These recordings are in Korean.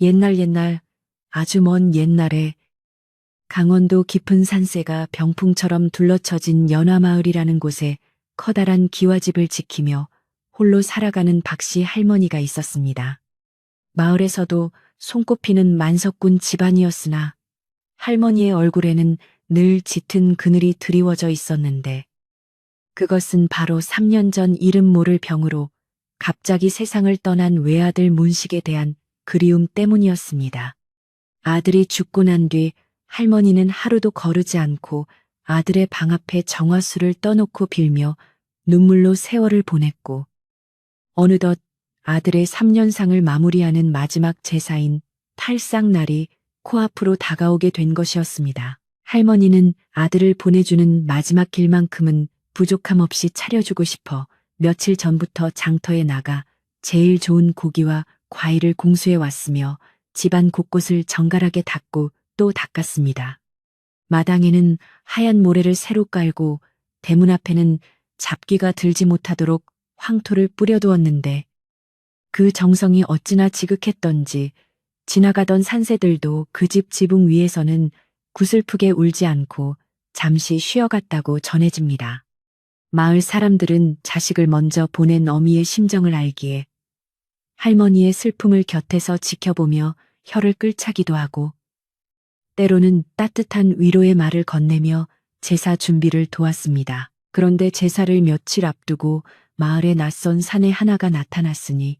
옛날 아주 먼 옛날에 강원도 깊은 산세가 병풍처럼 둘러쳐진 연화마을이라는 곳에 커다란 기와집을 지키며 홀로 살아가는 박씨 할머니가 있었습니다. 마을에서도 손꼽히는 만석군 집안이었으나 할머니의 얼굴에는 늘 짙은 그늘이 드리워져 있었는데 그것은 바로 3년 전 이름 모를 병으로 갑자기 세상을 떠난 외아들 문식에 대한 그리움 때문이었습니다. 아들이 죽고 난 뒤 할머니는 하루도 거르지 않고 아들의 방 앞에 정화수를 떠놓고 빌며 눈물로 세월을 보냈고 어느덧 아들의 3년상을 마무리하는 마지막 제사인 탈상날이 코앞으로 다가오게 된 것이었습니다. 할머니는 아들을 보내주는 마지막 길만큼은 부족함 없이 차려주고 싶어 며칠 전부터 장터에 나가 제일 좋은 고기와 과일을 공수해 왔으며 집안 곳곳을 정갈하게 닦고 또 닦았습니다. 마당에는 하얀 모래를 새로 깔고 대문 앞에는 잡기가 들지 못하도록 황토를 뿌려두었는데 그 정성이 어찌나 지극했던지 지나가던 산새들도 그 집 지붕 위에서는 구슬프게 울지 않고 잠시 쉬어갔다고 전해집니다. 마을 사람들은 자식을 먼저 보낸 어미의 심정을 알기에 할머니의 슬픔을 곁에서 지켜보며 혀를 끌차기도 하고 때로는 따뜻한 위로의 말을 건네며 제사 준비를 도왔습니다. 그런데 제사를 며칠 앞두고 마을의 낯선 사내 하나가 나타났으니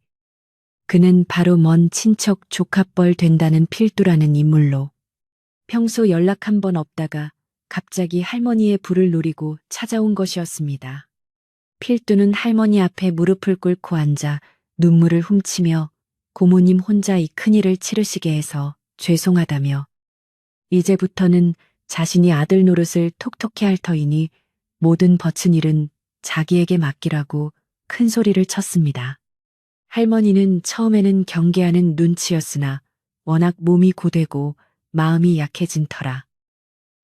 그는 바로 먼 친척 조카뻘 된다는 필두라는 인물로 평소 연락 한 번 없다가 갑자기 할머니의 불을 노리고 찾아온 것이었습니다. 필두는 할머니 앞에 무릎을 꿇고 앉아 눈물을 훔치며 고모님 혼자 이 큰일을 치르시게 해서 죄송하다며 이제부터는 자신이 아들 노릇을 톡톡히 할 터이니 모든 버친 일은 자기에게 맡기라고 큰 소리를 쳤습니다. 할머니는 처음에는 경계하는 눈치였으나 워낙 몸이 고되고 마음이 약해진 터라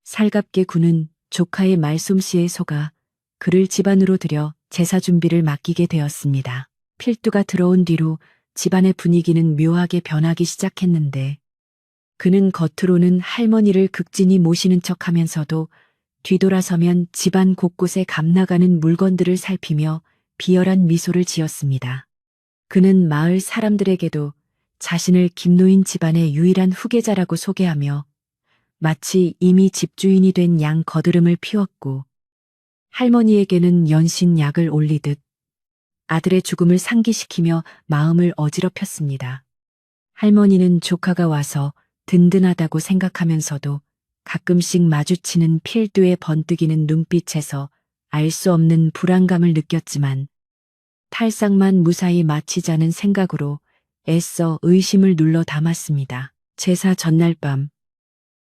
살갑게 구는 조카의 말솜씨에 속아 그를 집안으로 들여 제사 준비를 맡기게 되었습니다. 필두가 들어온 뒤로 집안의 분위기는 묘하게 변하기 시작했는데 그는 겉으로는 할머니를 극진히 모시는 척하면서도 뒤돌아서면 집안 곳곳에 감나가는 물건들을 살피며 비열한 미소를 지었습니다. 그는 마을 사람들에게도 자신을 김노인 집안의 유일한 후계자라고 소개하며 마치 이미 집주인이 된 양 거드름을 피웠고 할머니에게는 연신 약을 올리듯 아들의 죽음을 상기시키며 마음을 어지럽혔습니다. 할머니는 조카가 와서 든든하다고 생각하면서도 가끔씩 마주치는 필두의 번뜩이는 눈빛에서 알 수 없는 불안감을 느꼈지만 탈상만 무사히 마치자는 생각으로 애써 의심을 눌러 담았습니다. 제사 전날 밤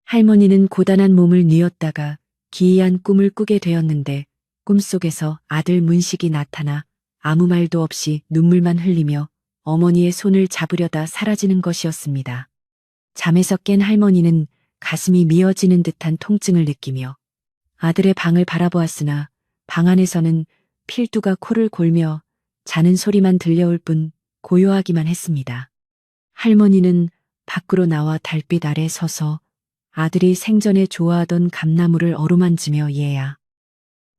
할머니는 고단한 몸을 뉘었다가 기이한 꿈을 꾸게 되었는데 꿈속에서 아들 문식이 나타나 아무 말도 없이 눈물만 흘리며 어머니의 손을 잡으려다 사라지는 것이었습니다. 잠에서 깬 할머니는 가슴이 미어지는 듯한 통증을 느끼며 아들의 방을 바라보았으나 방 안에서는 필두가 코를 골며 자는 소리만 들려올 뿐 고요하기만 했습니다. 할머니는 밖으로 나와 달빛 아래 서서 아들이 생전에 좋아하던 감나무를 어루만지며 얘야,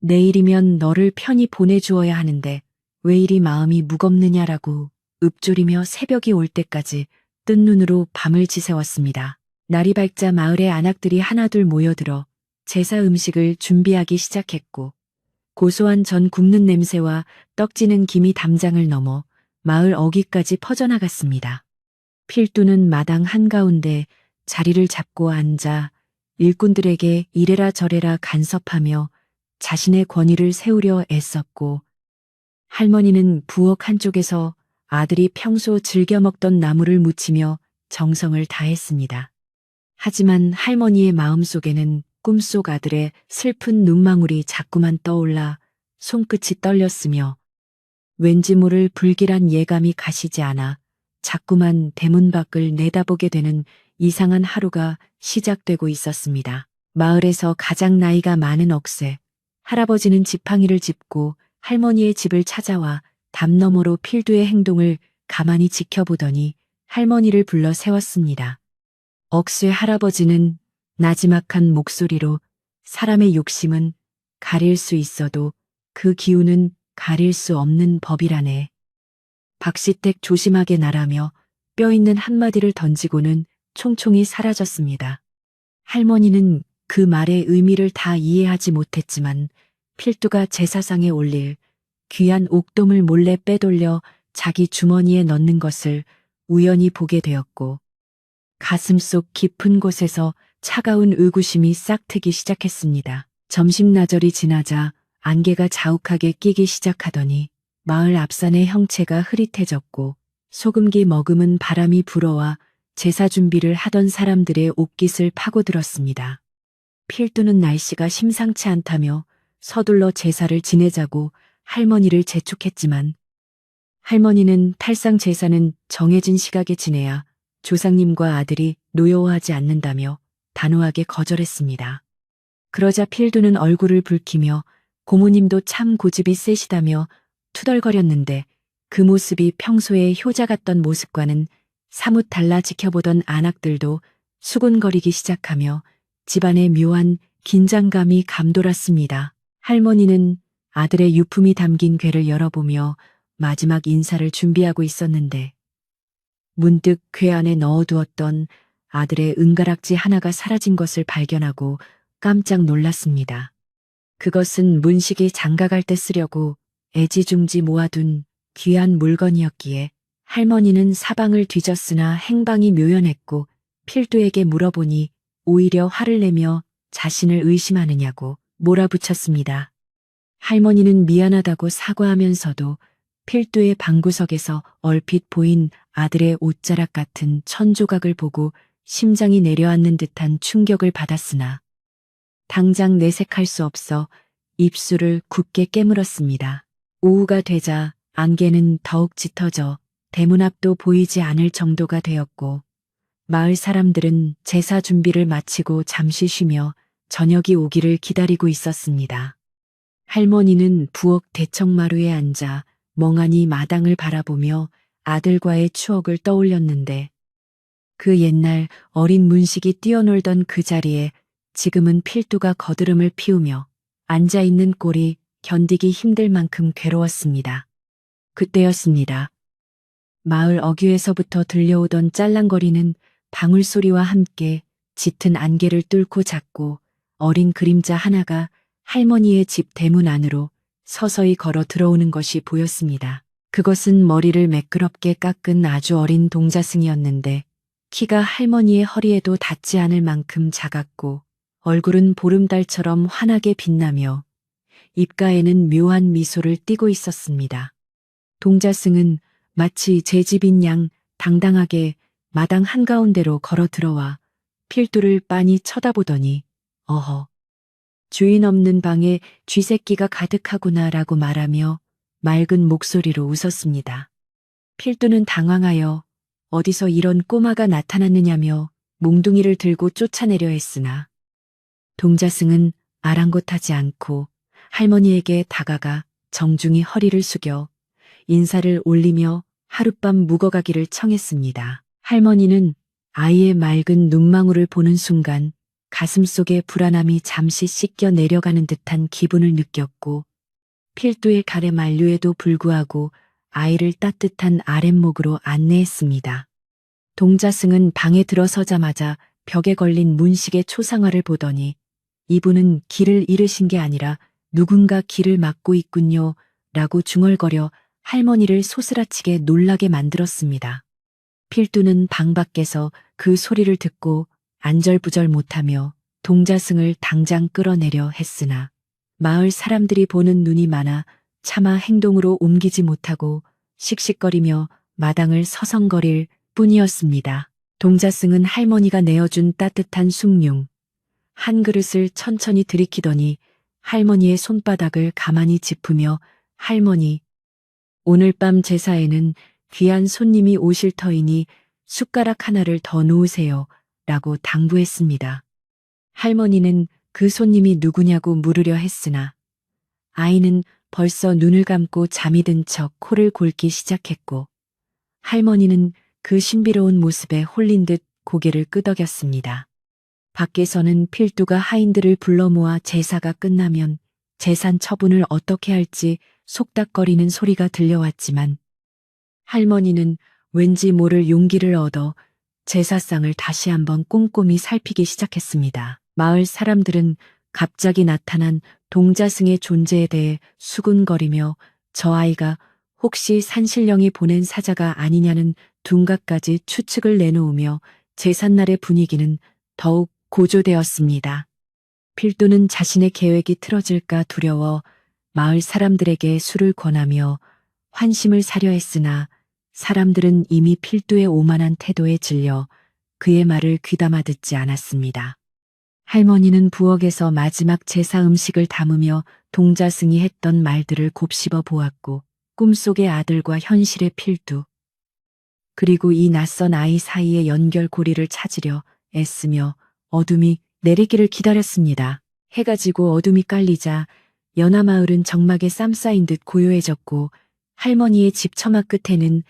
내일이면 너를 편히 보내주어야 하는데 왜 이리 마음이 무겁느냐라고 읊조리며 새벽이 올 때까지 뜬 눈으로 밤을 지새웠습니다. 날이 밝자 마을의 안악들이 하나둘 모여들어 제사 음식을 준비하기 시작했고 고소한 전 굽는 냄새와 떡지는 김이 담장을 넘어 마을 어귀까지 퍼져나갔습니다. 필두는 마당 한가운데 자리를 잡고 앉아 일꾼들에게 이래라 저래라 간섭하며 자신의 권위를 세우려 애썼고 할머니는 부엌 한쪽에서 아들이 평소 즐겨 먹던 나물을 무치며 정성을 다했습니다. 하지만 할머니의 마음속에는 꿈속 아들의 슬픈 눈망울이 자꾸만 떠올라 손끝이 떨렸으며 왠지 모를 불길한 예감이 가시지 않아 자꾸만 대문 밖을 내다보게 되는 이상한 하루가 시작되고 있었습니다. 마을에서 가장 나이가 많은 억새, 할아버지는 지팡이를 짚고 할머니의 집을 찾아와 담 너머로 필두의 행동을 가만히 지켜보더니 할머니를 불러 세웠습니다. 억수의 할아버지는 나지막한 목소리로 사람의 욕심은 가릴 수 있어도 그 기운은 가릴 수 없는 법이라네. 박시택 조심하게 나라며 뼈 있는 한마디를 던지고는 총총히 사라졌습니다. 할머니는 그 말의 의미를 다 이해하지 못했지만 필두가 제사상에 올릴 귀한 옥돔을 몰래 빼돌려 자기 주머니에 넣는 것을 우연히 보게 되었고 가슴속 깊은 곳에서 차가운 의구심이 싹트기 시작했습니다. 점심나절이 지나자 안개가 자욱하게 끼기 시작하더니 마을 앞산의 형체가 흐릿해졌고 소금기 머금은 바람이 불어와 제사 준비를 하던 사람들의 옷깃을 파고들었습니다. 필두는 날씨가 심상치 않다며 서둘러 제사를 지내자고 할머니를 재촉했지만 할머니는 탈상 제사는 정해진 시각에 지내야 조상님과 아들이 노여워하지 않는다며 단호하게 거절했습니다. 그러자 필두는 얼굴을 붉히며 고모님도 참 고집이 세시다며 투덜거렸는데 그 모습이 평소에 효자 같던 모습과는 사뭇 달라 지켜보던 안악들도 수군거리기 시작하며 집안의 묘한 긴장감이 감돌았습니다. 할머니는 아들의 유품이 담긴 궤를 열어보며 마지막 인사를 준비하고 있었는데 문득 궤 안에 넣어두었던 아들의 은가락지 하나가 사라진 것을 발견하고 깜짝 놀랐습니다. 그것은 문식이 장가갈 때 쓰려고 애지중지 모아둔 귀한 물건이었기에 할머니는 사방을 뒤졌으나 행방이 묘연했고 필두에게 물어보니 오히려 화를 내며 자신을 의심하느냐고 몰아붙였습니다. 할머니는 미안하다고 사과하면서도 필두의 방구석에서 얼핏 보인 아들의 옷자락 같은 천조각을 보고 심장이 내려앉는 듯한 충격을 받았으나 당장 내색할 수 없어 입술을 굳게 깨물었습니다. 오후가 되자 안개는 더욱 짙어져 대문 앞도 보이지 않을 정도가 되었고 마을 사람들은 제사 준비를 마치고 잠시 쉬며 저녁이 오기를 기다리고 있었습니다. 할머니는 부엌 대청마루에 앉아 멍하니 마당을 바라보며 아들과의 추억을 떠올렸는데 그 옛날 어린 문식이 뛰어놀던 그 자리에 지금은 필두가 거드름을 피우며 앉아있는 꼴이 견디기 힘들 만큼 괴로웠습니다. 그때였습니다. 마을 어귀에서부터 들려오던 짤랑거리는 방울소리와 함께 짙은 안개를 뚫고 작고 어린 그림자 하나가 할머니의 집 대문 안으로 서서히 걸어 들어오는 것이 보였습니다. 그것은 머리를 매끄럽게 깎은 아주 어린 동자승이었는데 키가 할머니의 허리에도 닿지 않을 만큼 작았고 얼굴은 보름달처럼 환하게 빛나며 입가에는 묘한 미소를 띠고 있었습니다. 동자승은 마치 제 집인 양 당당하게 마당 한가운데로 걸어 들어와 필두를 빤히 쳐다보더니 어허, 주인 없는 방에 쥐새끼가 가득하구나라고 말하며 맑은 목소리로 웃었습니다. 필두는 당황하여 어디서 이런 꼬마가 나타났느냐며 몽둥이를 들고 쫓아내려 했으나 동자승은 아랑곳하지 않고 할머니에게 다가가 정중히 허리를 숙여 인사를 올리며 하룻밤 묵어가기를 청했습니다. 할머니는 아이의 맑은 눈망울을 보는 순간 가슴속의 불안함이 잠시 씻겨 내려가는 듯한 기분을 느꼈고 필두의 가래 만류에도 불구하고 아이를 따뜻한 아랫목으로 안내했습니다. 동자승은 방에 들어서자마자 벽에 걸린 문식의 초상화를 보더니 이분은 길을 잃으신 게 아니라 누군가 길을 막고 있군요 라고 중얼거려 할머니를 소스라치게 놀라게 만들었습니다. 필두는 방 밖에서 그 소리를 듣고 안절부절 못하며 동자승을 당장 끌어내려 했으나 마을 사람들이 보는 눈이 많아 차마 행동으로 옮기지 못하고 씩씩거리며 마당을 서성거릴 뿐이었습니다. 동자승은 할머니가 내어준 따뜻한 숭늉 한 그릇을 천천히 들이키더니 할머니의 손바닥을 가만히 짚으며 할머니, 오늘 밤 제사에는 귀한 손님이 오실 터이니 숟가락 하나를 더 놓으세요 라고 당부했습니다. 할머니는 그 손님이 누구냐고 물으려 했으나 아이는 벌써 눈을 감고 잠이 든 척 코를 골기 시작했고 할머니는 그 신비로운 모습에 홀린 듯 고개를 끄덕였습니다. 밖에서는 필두가 하인들을 불러 모아 제사가 끝나면 재산 처분을 어떻게 할지 속닥거리는 소리가 들려왔지만 할머니는 왠지 모를 용기를 얻어 제사상을 다시 한번 꼼꼼히 살피기 시작했습니다. 마을 사람들은 갑자기 나타난 동자승의 존재에 대해 수군거리며 저 아이가 혹시 산신령이 보낸 사자가 아니냐는 둔각까지 추측을 내놓으며 제삿날의 분위기는 더욱 고조되었습니다. 필두는 자신의 계획이 틀어질까 두려워 마을 사람들에게 술을 권하며 환심을 사려 했으나 사람들은 이미 필두의 오만한 태도에 질려 그의 말을 귀담아 듣지 않았습니다. 할머니는 부엌에서 마지막 제사 음식을 담으며 동자승이 했던 말들을 곱씹어 보았고 꿈속의 아들과 현실의 필두 그리고 이 낯선 아이 사이의 연결고리를 찾으려 애쓰며 어둠이 내리기를 기다렸습니다. 해가 지고 어둠이 깔리자 연화마을은 적막에 쌈싸인 듯 고요해졌고 할머니의 집 처마 끝에는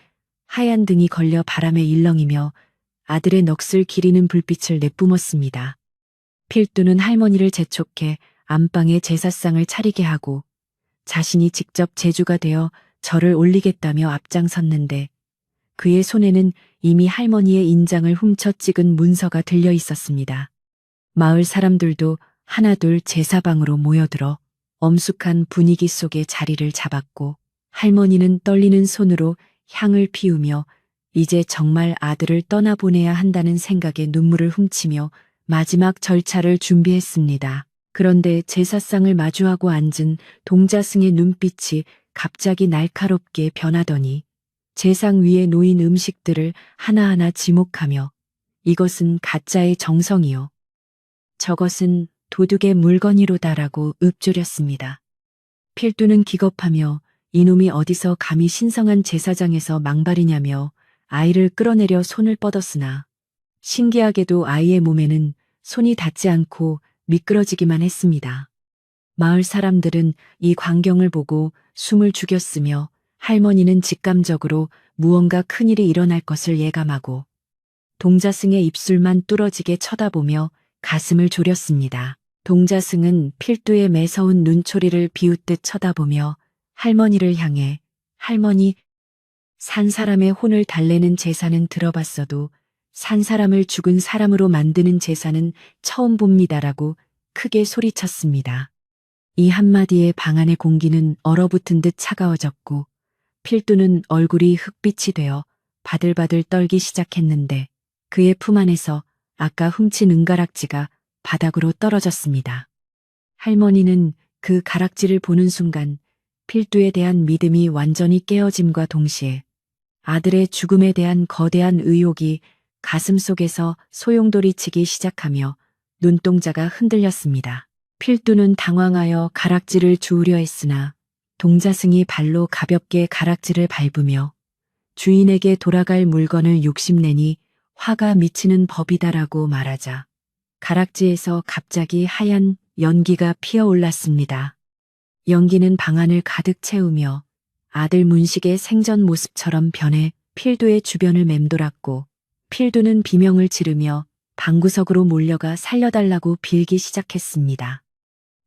하얀 등이 걸려 바람에 일렁이며 아들의 넋을 기리는 불빛을 내뿜었습니다. 필두는 할머니를 재촉해 안방에 제사상을 차리게 하고 자신이 직접 제주가 되어 절을 올리겠다며 앞장섰는데 그의 손에는 이미 할머니의 인장을 훔쳐 찍은 문서가 들려 있었습니다. 마을 사람들도 하나둘 제사방으로 모여들어 엄숙한 분위기 속에 자리를 잡았고 할머니는 떨리는 손으로 향을 피우며 이제 정말 아들을 떠나보내야 한다는 생각에 눈물을 훔치며 마지막 절차를 준비했습니다. 그런데 제사상을 마주하고 앉은 동자승의 눈빛이 갑자기 날카롭게 변하더니 제상 위에 놓인 음식들을 하나하나 지목하며 이것은 가짜의 정성이요. 저것은 도둑의 물건이로다라고 읊조렸습니다. 필두는 기겁하며 이놈이 어디서 감히 신성한 제사장에서 망발이냐며 아이를 끌어내려 손을 뻗었으나 신기하게도 아이의 몸에는 손이 닿지 않고 미끄러지기만 했습니다. 마을 사람들은 이 광경을 보고 숨을 죽였으며 할머니는 직감적으로 무언가 큰일이 일어날 것을 예감하고 동자승의 입술만 뚫어지게 쳐다보며 가슴을 졸였습니다. 동자승은 필두의 매서운 눈초리를 비웃듯 쳐다보며 할머니를 향해 할머니, 산 사람의 혼을 달래는 제사는 들어봤어도 산 사람을 죽은 사람으로 만드는 제사는 처음 봅니다라고 크게 소리쳤습니다. 이 한마디에 방 안의 공기는 얼어붙은 듯 차가워졌고 필두는 얼굴이 흑빛이 되어 바들바들 떨기 시작했는데 그의 품 안에서 아까 훔친 은가락지가 바닥으로 떨어졌습니다. 할머니는 그 가락지를 보는 순간 필두에 대한 믿음이 완전히 깨어짐과 동시에 아들의 죽음에 대한 거대한 의욕이 가슴속에서 소용돌이치기 시작하며 눈동자가 흔들렸습니다. 필두는 당황하여 가락지를 주우려 했으나 동자승이 발로 가볍게 가락지를 밟으며 주인에게 돌아갈 물건을 욕심내니 화가 미치는 법이다라고 말하자 가락지에서 갑자기 하얀 연기가 피어올랐습니다. 연기는 방안을 가득 채우며 아들 문식의 생전 모습처럼 변해 필두의 주변을 맴돌았고 필두는 비명을 지르며 방구석으로 몰려가 살려달라고 빌기 시작했습니다.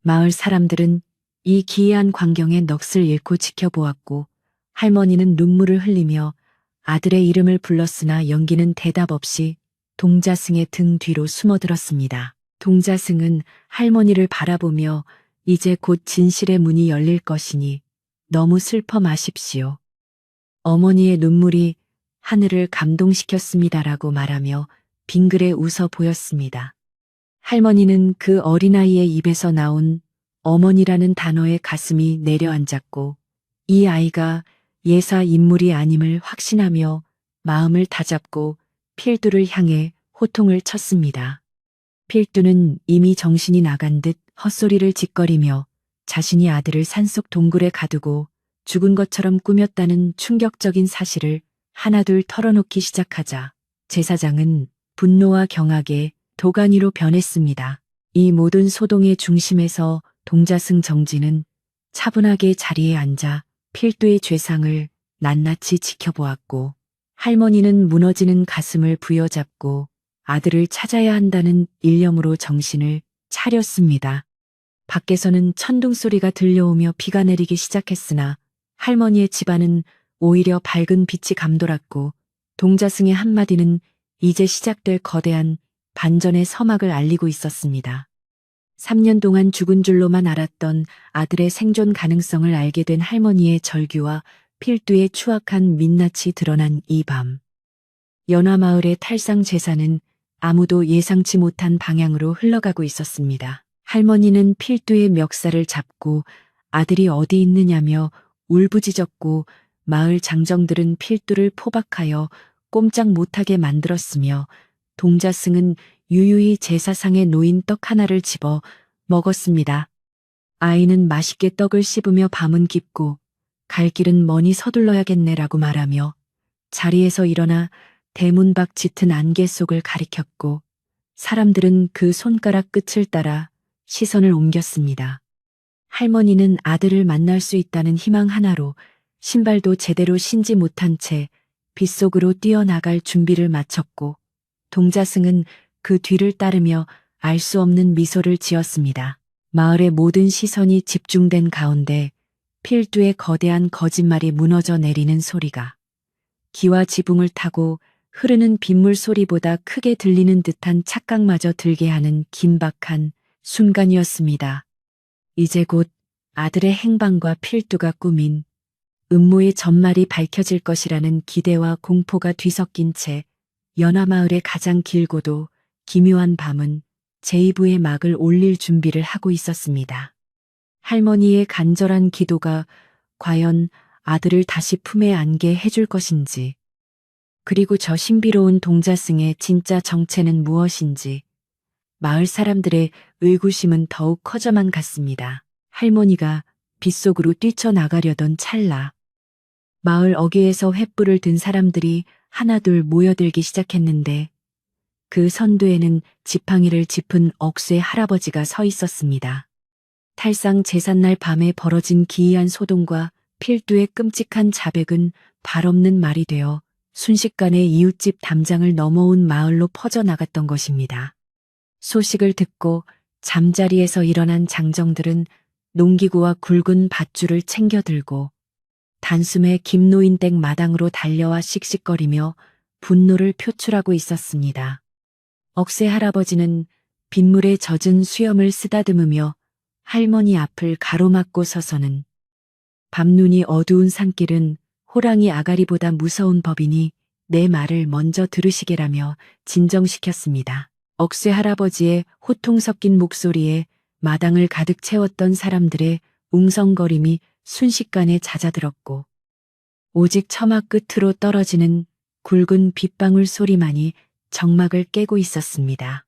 마을 사람들은 이 기이한 광경에 넋을 잃고 지켜보았고 할머니는 눈물을 흘리며 아들의 이름을 불렀으나 연기는 대답 없이 동자승의 등 뒤로 숨어들었습니다. 동자승은 할머니를 바라보며 이제 곧 진실의 문이 열릴 것이니 너무 슬퍼 마십시오. 어머니의 눈물이 하늘을 감동시켰습니다라고 말하며 빙그레 웃어 보였습니다. 할머니는 그 어린아이의 입에서 나온 어머니라는 단어에 가슴이 내려앉았고 이 아이가 예사 인물이 아님을 확신하며 마음을 다잡고 필두를 향해 호통을 쳤습니다. 필두는 이미 정신이 나간 듯 헛소리를 짓거리며 자신이 아들을 산속 동굴에 가두고 죽은 것처럼 꾸몄다는 충격적인 사실을 하나둘 털어놓기 시작하자 제사장은 분노와 경악에 도가니로 변했습니다. 이 모든 소동의 중심에서 동자승 정진은 차분하게 자리에 앉아 필두의 죄상을 낱낱이 지켜보았고 할머니는 무너지는 가슴을 부여잡고 아들을 찾아야 한다는 일념으로 정신을 차렸습니다. 밖에서는 천둥 소리가 들려오며 비가 내리기 시작했으나 할머니의 집안은 오히려 밝은 빛이 감돌았고 동자승의 한마디는 이제 시작될 거대한 반전의 서막을 알리고 있었습니다. 3년 동안 죽은 줄로만 알았던 아들의 생존 가능성을 알게 된 할머니의 절규와 필두의 추악한 민낯이 드러난 이 밤. 연화마을의 탈상 제사는 아무도 예상치 못한 방향으로 흘러가고 있었습니다. 할머니는 필두의 멱살을 잡고 아들이 어디 있느냐며 울부짖었고 마을 장정들은 필두를 포박하여 꼼짝 못하게 만들었으며 동자승은 유유히 제사상에 놓인 떡 하나를 집어 먹었습니다. 아이는 맛있게 떡을 씹으며 밤은 깊고 갈 길은 머니 서둘러야겠네라고 말하며 자리에서 일어나 대문 밖 짙은 안개 속을 가리켰고 사람들은 그 손가락 끝을 따라 시선을 옮겼습니다. 할머니는 아들을 만날 수 있다는 희망 하나로 신발도 제대로 신지 못한 채 빗속으로 뛰어나갈 준비를 마쳤고 동자승은 그 뒤를 따르며 알 수 없는 미소를 지었습니다. 마을의 모든 시선이 집중된 가운데 필두의 거대한 거짓말이 무너져 내리는 소리가 기와 지붕을 타고 흐르는 빗물 소리보다 크게 들리는 듯한 착각마저 들게 하는 긴박한 순간이었습니다. 이제 곧 아들의 행방과 필두가 꾸민 음모의 전말이 밝혀질 것이라는 기대와 공포가 뒤섞인 채 연화마을의 가장 길고도 기묘한 밤은 제2부의 막을 올릴 준비를 하고 있었습니다. 할머니의 간절한 기도가 과연 아들을 다시 품에 안게 해줄 것인지, 그리고 저 신비로운 동자승의 진짜 정체는 무엇인지, 마을 사람들의 의구심은 더욱 커져만 갔습니다. 할머니가 빗속으로 뛰쳐나가려던 찰나, 마을 어귀에서 횃불을 든 사람들이 하나둘 모여들기 시작했는데 그 선두에는 지팡이를 짚은 억새 할아버지가 서 있었습니다. 탈상 제삿날 밤에 벌어진 기이한 소동과 필두의 끔찍한 자백은 발없는 말이 되어 순식간에 이웃집 담장을 넘어온 마을로 퍼져나갔던 것입니다. 소식을 듣고 잠자리에서 일어난 장정들은 농기구와 굵은 밧줄을 챙겨들고 단숨에 김노인댁 마당으로 달려와 씩씩거리며 분노를 표출하고 있었습니다. 억새 할아버지는 빗물에 젖은 수염을 쓰다듬으며 할머니 앞을 가로막고 서서는 밤눈이 어두운 산길은 호랑이 아가리보다 무서운 법이니 내 말을 먼저 들으시게라며 진정시켰습니다. 억새 할아버지의 호통 섞인 목소리에 마당을 가득 채웠던 사람들의 웅성거림이 순식간에 잦아들었고 오직 처마 끝으로 떨어지는 굵은 빗방울 소리만이 정막을 깨고 있었습니다.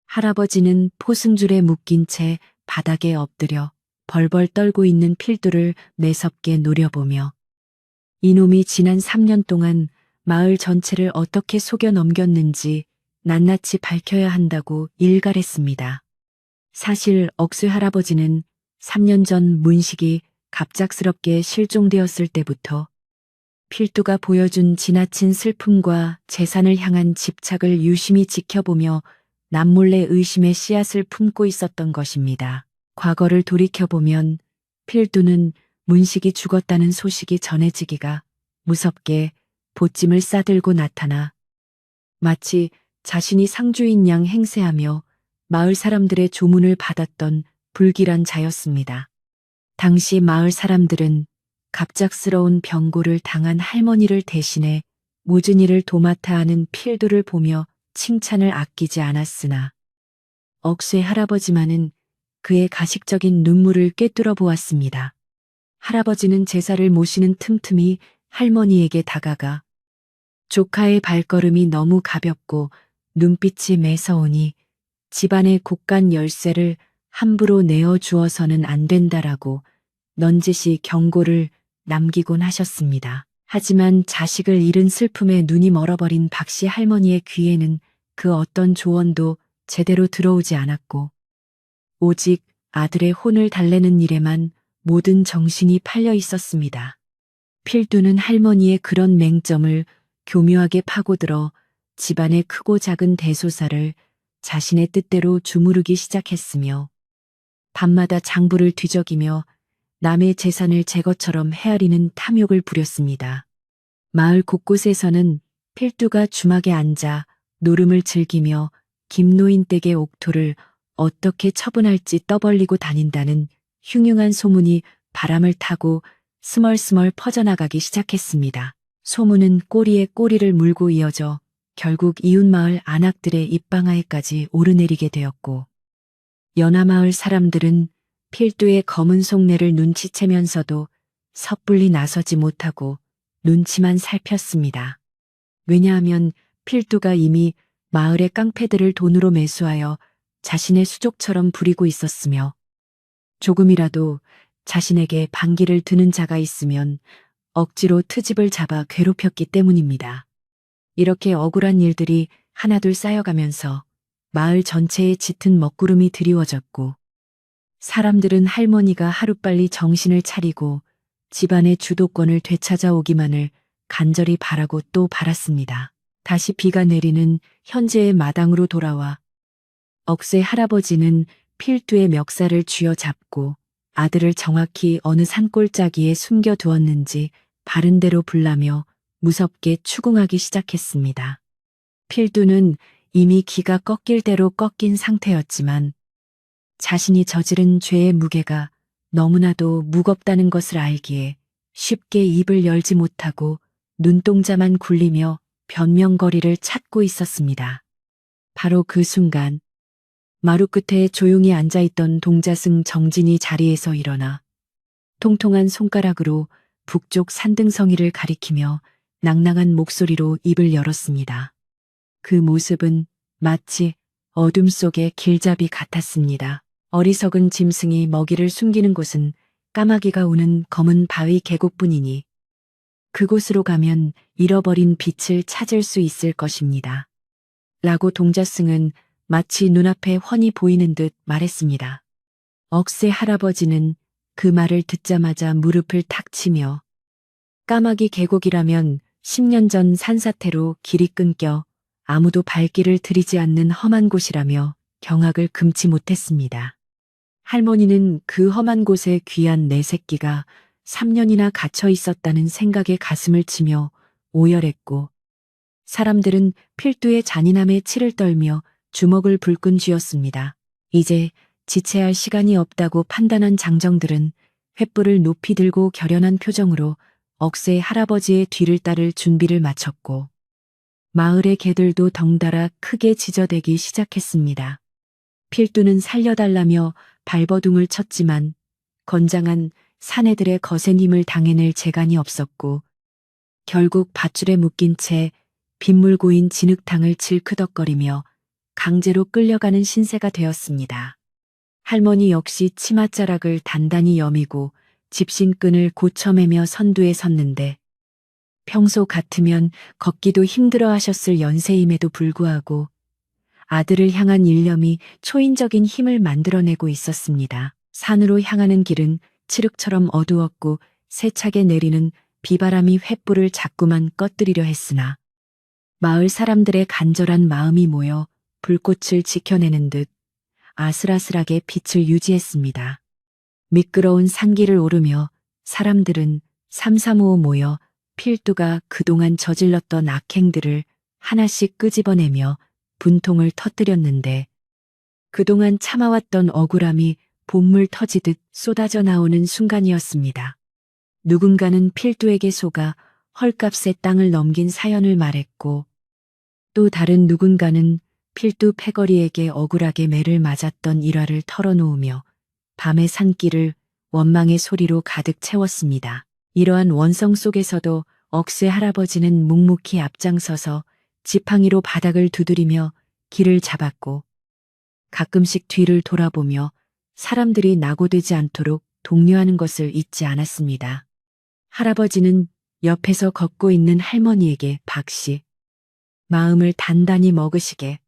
할아버지는 포승줄에 묶인 채 바닥에 엎드려 벌벌 떨고 있는 필두를 매섭게 노려보며 이놈이 지난 3년 동안 마을 전체를 어떻게 속여 넘겼는지 낱낱이 밝혀야 한다고 일갈했습니다. 사실 억새 할아버지는 3년 전 문식이 갑작스럽게 실종되었을 때부터 필두가 보여준 지나친 슬픔과 재산을 향한 집착을 유심히 지켜보며 남몰래 의심의 씨앗을 품고 있었던 것입니다. 과거를 돌이켜보면 필두는 문식이 죽었다는 소식이 전해지기가 무섭게 보찜을 싸들고 나타나 마치 자신이 상주인 양 행세하며 마을 사람들의 조문을 받았던 불길한 자였습니다. 당시 마을 사람들은 갑작스러운 병고를 당한 할머니를 대신해 모든 일을 도맡아 하는 필두를 보며 칭찬을 아끼지 않았으나 억새 할아버지만은 그의 가식적인 눈물을 꿰뚫어 보았습니다. 할아버지는 제사를 모시는 틈틈이 할머니에게 다가가 조카의 발걸음이 너무 가볍고 눈빛이 매서우니 집안의 곳간 열쇠를 함부로 내어주어서는 안 된다라고 넌지시 경고를 남기곤 하셨습니다. 하지만 자식을 잃은 슬픔에 눈이 멀어버린 박씨 할머니의 귀에는 그 어떤 조언도 제대로 들어오지 않았고 오직 아들의 혼을 달래는 일에만 모든 정신이 팔려 있었습니다. 필두는 할머니의 그런 맹점을 교묘하게 파고들어 집안의 크고 작은 대소사를 자신의 뜻대로 주무르기 시작했으며 밤마다 장부를 뒤적이며 남의 재산을 제 것처럼 헤아리는 탐욕을 부렸습니다. 마을 곳곳에서는 필두가 주막에 앉아 노름을 즐기며 김노인 댁의 옥토를 어떻게 처분할지 떠벌리고 다닌다는 흉흉한 소문이 바람을 타고 스멀스멀 퍼져나가기 시작했습니다. 소문은 꼬리에 꼬리를 물고 이어져 결국 이웃마을 안악들의 입방아에까지 오르내리게 되었고 연화마을 사람들은 필두의 검은 속내를 눈치채면서도 섣불리 나서지 못하고 눈치만 살폈습니다. 왜냐하면 필두가 이미 마을의 깡패들을 돈으로 매수하여 자신의 수족처럼 부리고 있었으며 조금이라도 자신에게 반기를 드는 자가 있으면 억지로 트집을 잡아 괴롭혔기 때문입니다. 이렇게 억울한 일들이 하나둘 쌓여가면서 마을 전체에 짙은 먹구름이 드리워졌고 사람들은 할머니가 하루빨리 정신을 차리고 집안의 주도권을 되찾아오기만을 간절히 바라고 또 바랐습니다. 다시 비가 내리는 현재의 마당으로 돌아와 억새 할아버지는 필두의 멱살을 쥐어잡고 아들을 정확히 어느 산골짜기에 숨겨두었는지 바른 대로 불라며 무섭게 추궁하기 시작했습니다. 필두는 이미 기가 꺾일 대로 꺾인 상태였지만 자신이 저지른 죄의 무게가 너무나도 무겁다는 것을 알기에 쉽게 입을 열지 못하고 눈동자만 굴리며 변명거리를 찾고 있었습니다. 바로 그 순간 마루 끝에 조용히 앉아있던 동자승 정진이 자리에서 일어나 통통한 손가락으로 북쪽 산등성이를 가리키며 낭낭한 목소리로 입을 열었습니다. 그 모습은 마치 어둠 속의 길잡이 같았습니다. 어리석은 짐승이 먹이를 숨기는 곳은 까마귀가 우는 검은 바위 계곡뿐이니 그곳으로 가면 잃어버린 빛을 찾을 수 있을 것입니다. 라고 동자승은 마치 눈앞에 훤히 보이는 듯 말했습니다. 억새 할아버지는 그 말을 듣자마자 무릎을 탁 치며 까마귀 계곡이라면 10년 전 산사태로 길이 끊겨 아무도 발길을 들이지 않는 험한 곳이라며 경악을 금치 못했습니다. 할머니는 그 험한 곳에 귀한 내 새끼가 3년이나 갇혀 있었다는 생각에 가슴을 치며 오열했고 사람들은 필두의 잔인함에 치를 떨며 주먹을 불끈 쥐었습니다. 이제 지체할 시간이 없다고 판단한 장정들은 횃불을 높이 들고 결연한 표정으로 억새 할아버지의 뒤를 따를 준비를 마쳤고 마을의 개들도 덩달아 크게 짖어대기 시작했습니다. 필두는 살려달라며 발버둥을 쳤지만 건장한 사내들의 거센 힘을 당해낼 재간이 없었고 결국 밧줄에 묶인 채 빗물 고인 진흙탕을 질크덕거리며 강제로 끌려가는 신세가 되었습니다. 할머니 역시 치맛자락을 단단히 여미고 집신끈을 고쳐매며 선두에 섰는데 평소 같으면 걷기도 힘들어 하셨을 연세임에도 불구하고 아들을 향한 일념이 초인적인 힘을 만들어내고 있었습니다. 산으로 향하는 길은 칠흑처럼 어두웠고 세차게 내리는 비바람이 횃불을 자꾸만 꺼뜨리려 했으나 마을 사람들의 간절한 마음이 모여 불꽃을 지켜내는 듯 아슬아슬하게 빛을 유지했습니다. 미끄러운 산길을 오르며 사람들은 삼삼오오 모여 필두가 그동안 저질렀던 악행들을 하나씩 끄집어내며 분통을 터뜨렸는데 그동안 참아왔던 억울함이 봇물 터지듯 쏟아져 나오는 순간이었습니다. 누군가는 필두에게 속아 헐값에 땅을 넘긴 사연을 말했고 또 다른 누군가는 필두 패거리에게 억울하게 매를 맞았던 일화를 털어놓으며 밤의 산길을 원망의 소리로 가득 채웠습니다. 이러한 원성 속에서도 억새 할아버지는 묵묵히 앞장서서 지팡이로 바닥을 두드리며 길을 잡았고 가끔씩 뒤를 돌아보며 사람들이 낙오되지 않도록 독려하는 것을 잊지 않았습니다. 할아버지는 옆에서 걷고 있는 할머니에게 박씨, 마음을 단단히 먹으시게.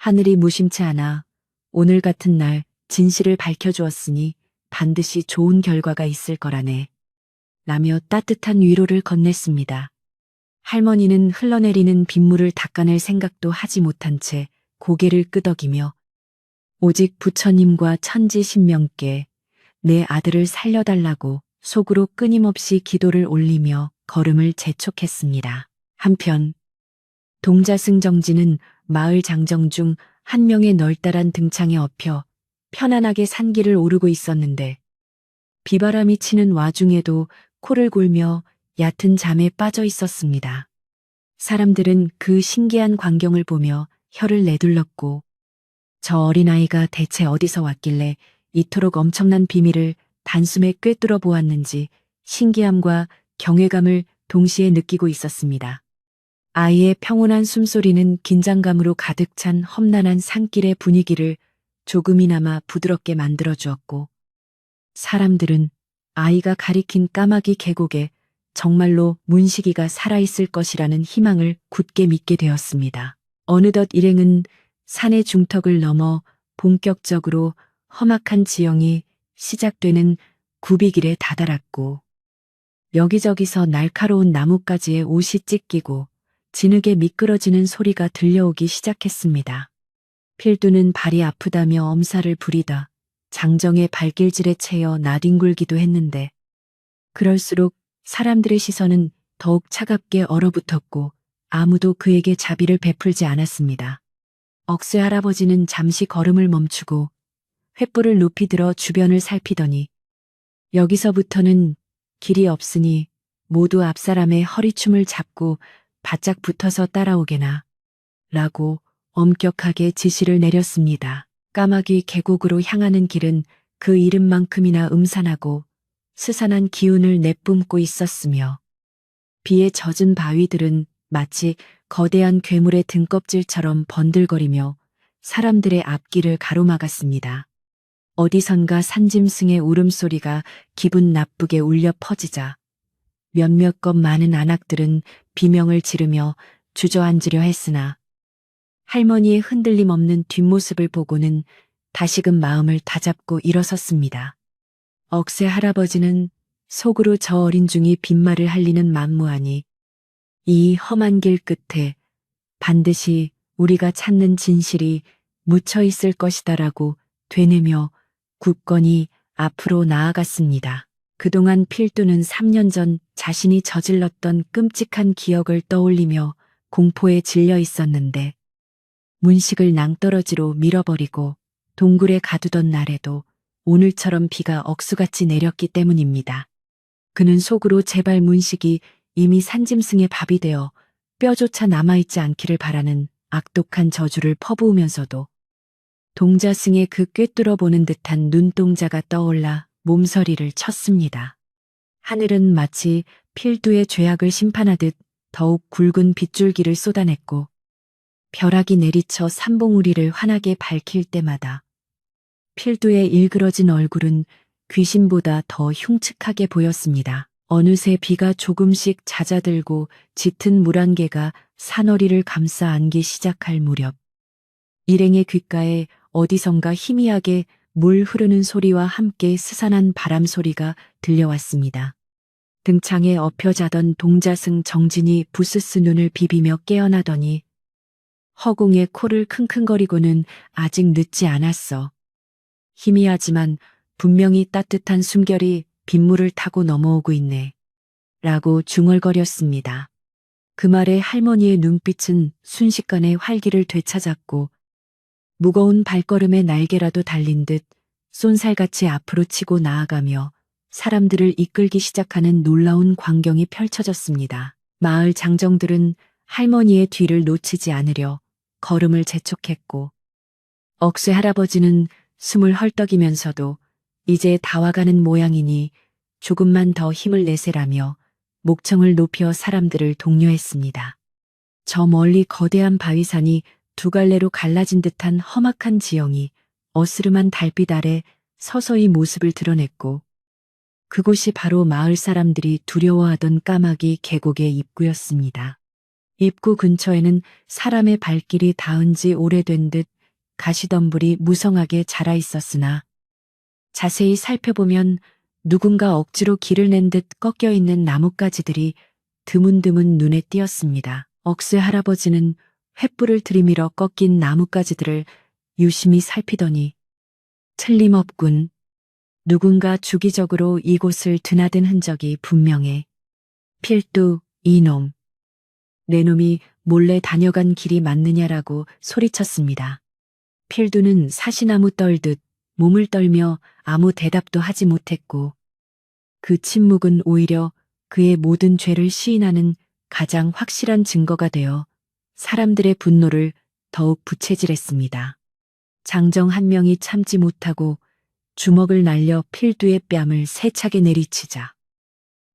하늘이 무심치 않아 오늘 같은 날 진실을 밝혀주었으니 반드시 좋은 결과가 있을 거라네. 라며 따뜻한 위로를 건넸습니다. 할머니는 흘러내리는 빗물을 닦아낼 생각도 하지 못한 채 고개를 끄덕이며 오직 부처님과 천지신명께 내 아들을 살려달라고 속으로 끊임없이 기도를 올리며 걸음을 재촉했습니다. 한편 동자승 정진은 마을 장정 중 한 명의 널따란 등창에 업혀 편안하게 산길을 오르고 있었는데 비바람이 치는 와중에도 코를 골며 얕은 잠에 빠져 있었습니다. 사람들은 그 신기한 광경을 보며 혀를 내둘렀고 저 어린아이가 대체 어디서 왔길래 이토록 엄청난 비밀을 단숨에 꿰뚫어 보았는지 신기함과 경외감을 동시에 느끼고 있었습니다. 아이의 평온한 숨소리는 긴장감으로 가득 찬 험난한 산길의 분위기를 조금이나마 부드럽게 만들어 주었고 사람들은 아이가 가리킨 까마귀 계곡에 정말로 문식이가 살아있을 것이라는 희망을 굳게 믿게 되었습니다. 어느덧 일행은 산의 중턱을 넘어 본격적으로 험악한 지형이 시작되는 구비길에 다다랐고 여기저기서 날카로운 나뭇가지에 옷이 찢기고 진흙에 미끄러지는 소리가 들려오기 시작했습니다. 필두는 발이 아프다며 엄살을 부리다 장정의 발길질에 채여 나뒹굴기도 했는데 그럴수록 사람들의 시선은 더욱 차갑게 얼어붙었고 아무도 그에게 자비를 베풀지 않았습니다. 억새 할아버지는 잠시 걸음을 멈추고 횃불을 높이 들어 주변을 살피더니 여기서부터는 길이 없으니 모두 앞사람의 허리춤을 잡고 바짝 붙어서 따라오게나 라고 엄격하게 지시를 내렸습니다. 까마귀 계곡으로 향하는 길은 그 이름만큼이나 음산하고 스산한 기운을 내뿜고 있었으며 비에 젖은 바위들은 마치 거대한 괴물의 등껍질처럼 번들거리며 사람들의 앞길을 가로막았습니다. 어디선가 산짐승의 울음소리가 기분 나쁘게 울려 퍼지자 몇몇 것 많은 안악들은 비명을 지르며 주저앉으려 했으나 할머니의 흔들림 없는 뒷모습을 보고는 다시금 마음을 다잡고 일어섰습니다. 억새 할아버지는 속으로 저 어린 중이 빈말을 할리는 만무하니 이 험한 길 끝에 반드시 우리가 찾는 진실이 묻혀 있을 것이다라고 되뇌며 굳건히 앞으로 나아갔습니다. 그동안 필두는 3년 전 자신이 저질렀던 끔찍한 기억을 떠올리며 공포에 질려 있었는데 문식을 낭떠러지로 밀어버리고 동굴에 가두던 날에도 오늘처럼 비가 억수같이 내렸기 때문입니다. 그는 속으로 제발 문식이 이미 산짐승의 밥이 되어 뼈조차 남아있지 않기를 바라는 악독한 저주를 퍼부으면서도 동자승의 그 꿰뚫어 보는 듯한 눈동자가 떠올라 몸서리를 쳤습니다. 하늘은 마치 필두의 죄악을 심판하듯 더욱 굵은 빗줄기를 쏟아냈고 벼락이 내리쳐 산봉우리를 환하게 밝힐 때마다 필두의 일그러진 얼굴은 귀신보다 더 흉측하게 보였습니다. 어느새 비가 조금씩 잦아들고 짙은 물안개가 산허리를 감싸 안기 시작할 무렵 일행의 귓가에 어디선가 희미하게 물 흐르는 소리와 함께 스산한 바람 소리가 들려왔습니다. 등창에 엎여 자던 동자승 정진이 부스스 눈을 비비며 깨어나더니 허공에 코를 킁킁거리고는 아직 늦지 않았어. 희미하지만 분명히 따뜻한 숨결이 빗물을 타고 넘어오고 있네. 라고 중얼거렸습니다. 그 말에 할머니의 눈빛은 순식간에 활기를 되찾았고 무거운 발걸음에 날개라도 달린 듯 쏜살같이 앞으로 치고 나아가며 사람들을 이끌기 시작하는 놀라운 광경이 펼쳐졌습니다. 마을 장정들은 할머니의 뒤를 놓치지 않으려 걸음을 재촉했고 억새 할아버지는 숨을 헐떡이면서도 이제 다 와가는 모양이니 조금만 더 힘을 내세라며 목청을 높여 사람들을 독려했습니다. 저 멀리 거대한 바위산이 두 갈래로 갈라진 듯한 험악한 지형이 어스름한 달빛 아래 서서히 모습을 드러냈고 그곳이 바로 마을 사람들이 두려워하던 까마귀 계곡의 입구였습니다. 입구 근처에는 사람의 발길이 닿은 지 오래된 듯 가시덤불이 무성하게 자라 있었으나 자세히 살펴보면 누군가 억지로 길을 낸 듯 꺾여 있는 나뭇가지들이 드문드문 눈에 띄었습니다. 억새 할아버지는 횃불을 들이밀어 꺾인 나뭇가지들을 유심히 살피더니 틀림없군. 누군가 주기적으로 이곳을 드나든 흔적이 분명해. 필두, 이놈. 내 놈이 몰래 다녀간 길이 맞느냐라고 소리쳤습니다. 필두는 사시나무 떨듯 몸을 떨며 아무 대답도 하지 못했고 그 침묵은 오히려 그의 모든 죄를 시인하는 가장 확실한 증거가 되어 사람들의 분노를 더욱 부채질했습니다. 장정 한 명이 참지 못하고 주먹을 날려 필두의 뺨을 세차게 내리치자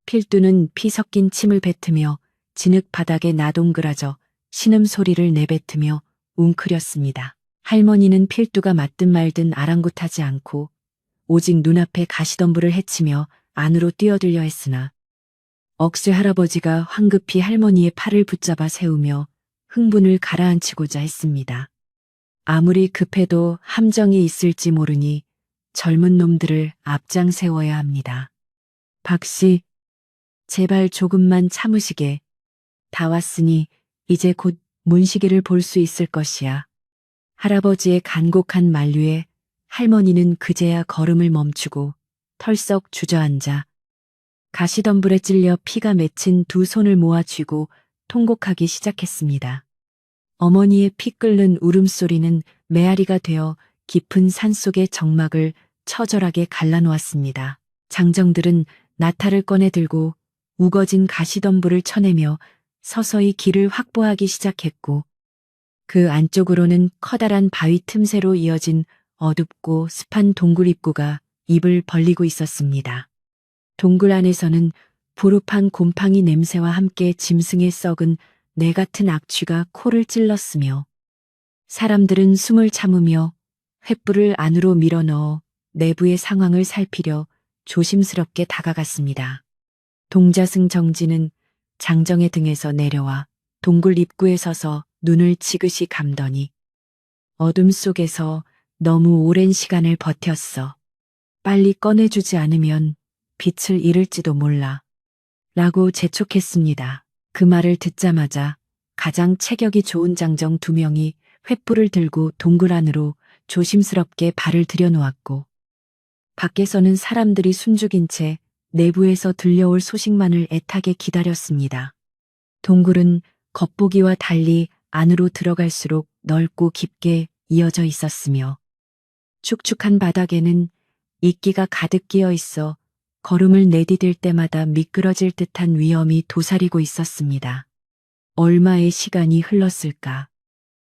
필두는 피 섞인 침을 뱉으며 진흙 바닥에 나동그라져 신음소리를 내뱉으며 웅크렸습니다. 할머니는 필두가 맞든 말든 아랑곳하지 않고 오직 눈앞에 가시덤불을 헤치며 안으로 뛰어들려 했으나 억새 할아버지가 황급히 할머니의 팔을 붙잡아 세우며 흥분을 가라앉히고자 했습니다. 아무리 급해도 함정이 있을지 모르니 젊은 놈들을 앞장 세워야 합니다. 박씨, 제발 조금만 참으시게. 다 왔으니 이제 곧 문시기를 볼 수 있을 것이야. 할아버지의 간곡한 만류에 할머니는 그제야 걸음을 멈추고 털썩 주저앉아 가시덤불에 찔려 피가 맺힌 두 손을 모아 쥐고 통곡하기 시작했습니다. 어머니의 피 끓는 울음소리는 메아리가 되어 깊은 산속의 정막을 처절하게 갈라놓았습니다. 장정들은 나타를 꺼내 들고 우거진 가시덤불을 쳐내며 서서히 길을 확보하기 시작했고 그 안쪽으로는 커다란 바위 틈새로 이어진 어둡고 습한 동굴 입구가 입을 벌리고 있었습니다. 동굴 안에서는 보루판 곰팡이 냄새와 함께 짐승의 썩은 내 같은 악취가 코를 찔렀으며 사람들은 숨을 참으며 횃불을 안으로 밀어넣어 내부의 상황을 살피려 조심스럽게 다가갔습니다. 동자승 정진은 장정의 등에서 내려와 동굴 입구에 서서 눈을 지그시 감더니 어둠 속에서 너무 오랜 시간을 버텼어. 빨리 꺼내주지 않으면 빛을 잃을지도 몰라. 라고 재촉했습니다. 그 말을 듣자마자 가장 체격이 좋은 장정 두 명이 횃불을 들고 동굴 안으로 조심스럽게 발을 들여놓았고 밖에서는 사람들이 숨죽인 채 내부에서 들려올 소식만을 애타게 기다렸습니다. 동굴은 겉보기와 달리 안으로 들어갈수록 넓고 깊게 이어져 있었으며 축축한 바닥에는 이끼가 가득 끼어 있어 걸음을 내디딜 때마다 미끄러질 듯한 위험이 도사리고 있었습니다. 얼마의 시간이 흘렀을까?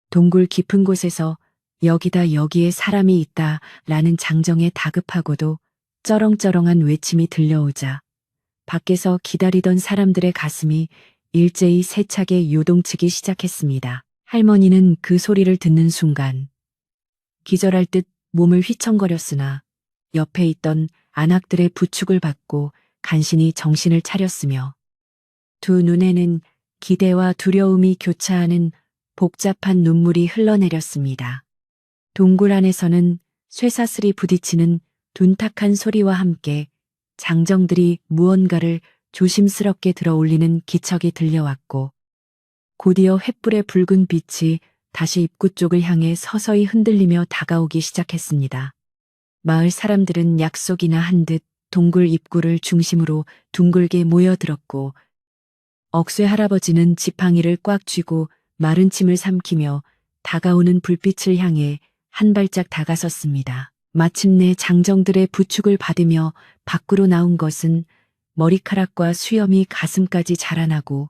동굴 깊은 곳에서 여기다 여기에 사람이 있다 라는 장정의 다급하고도 쩌렁쩌렁한 외침이 들려오자 밖에서 기다리던 사람들의 가슴이 일제히 세차게 요동치기 시작했습니다. 할머니는 그 소리를 듣는 순간 기절할 듯 몸을 휘청거렸으나 옆에 있던 안악들의 부축을 받고 간신히 정신을 차렸으며 두 눈에는 기대와 두려움이 교차하는 복잡한 눈물이 흘러내렸습니다. 동굴 안에서는 쇠사슬이 부딪히는 둔탁한 소리와 함께 장정들이 무언가를 조심스럽게 들어 올리는 기척이 들려왔고 곧이어 횃불의 붉은 빛이 다시 입구 쪽을 향해 서서히 흔들리며 다가오기 시작했습니다. 마을 사람들은 약속이나 한 듯 동굴 입구를 중심으로 둥글게 모여들었고 억새 할아버지는 지팡이를 꽉 쥐고 마른 침을 삼키며 다가오는 불빛을 향해 한 발짝 다가섰습니다. 마침내 장정들의 부축을 받으며 밖으로 나온 것은 머리카락과 수염이 가슴까지 자라나고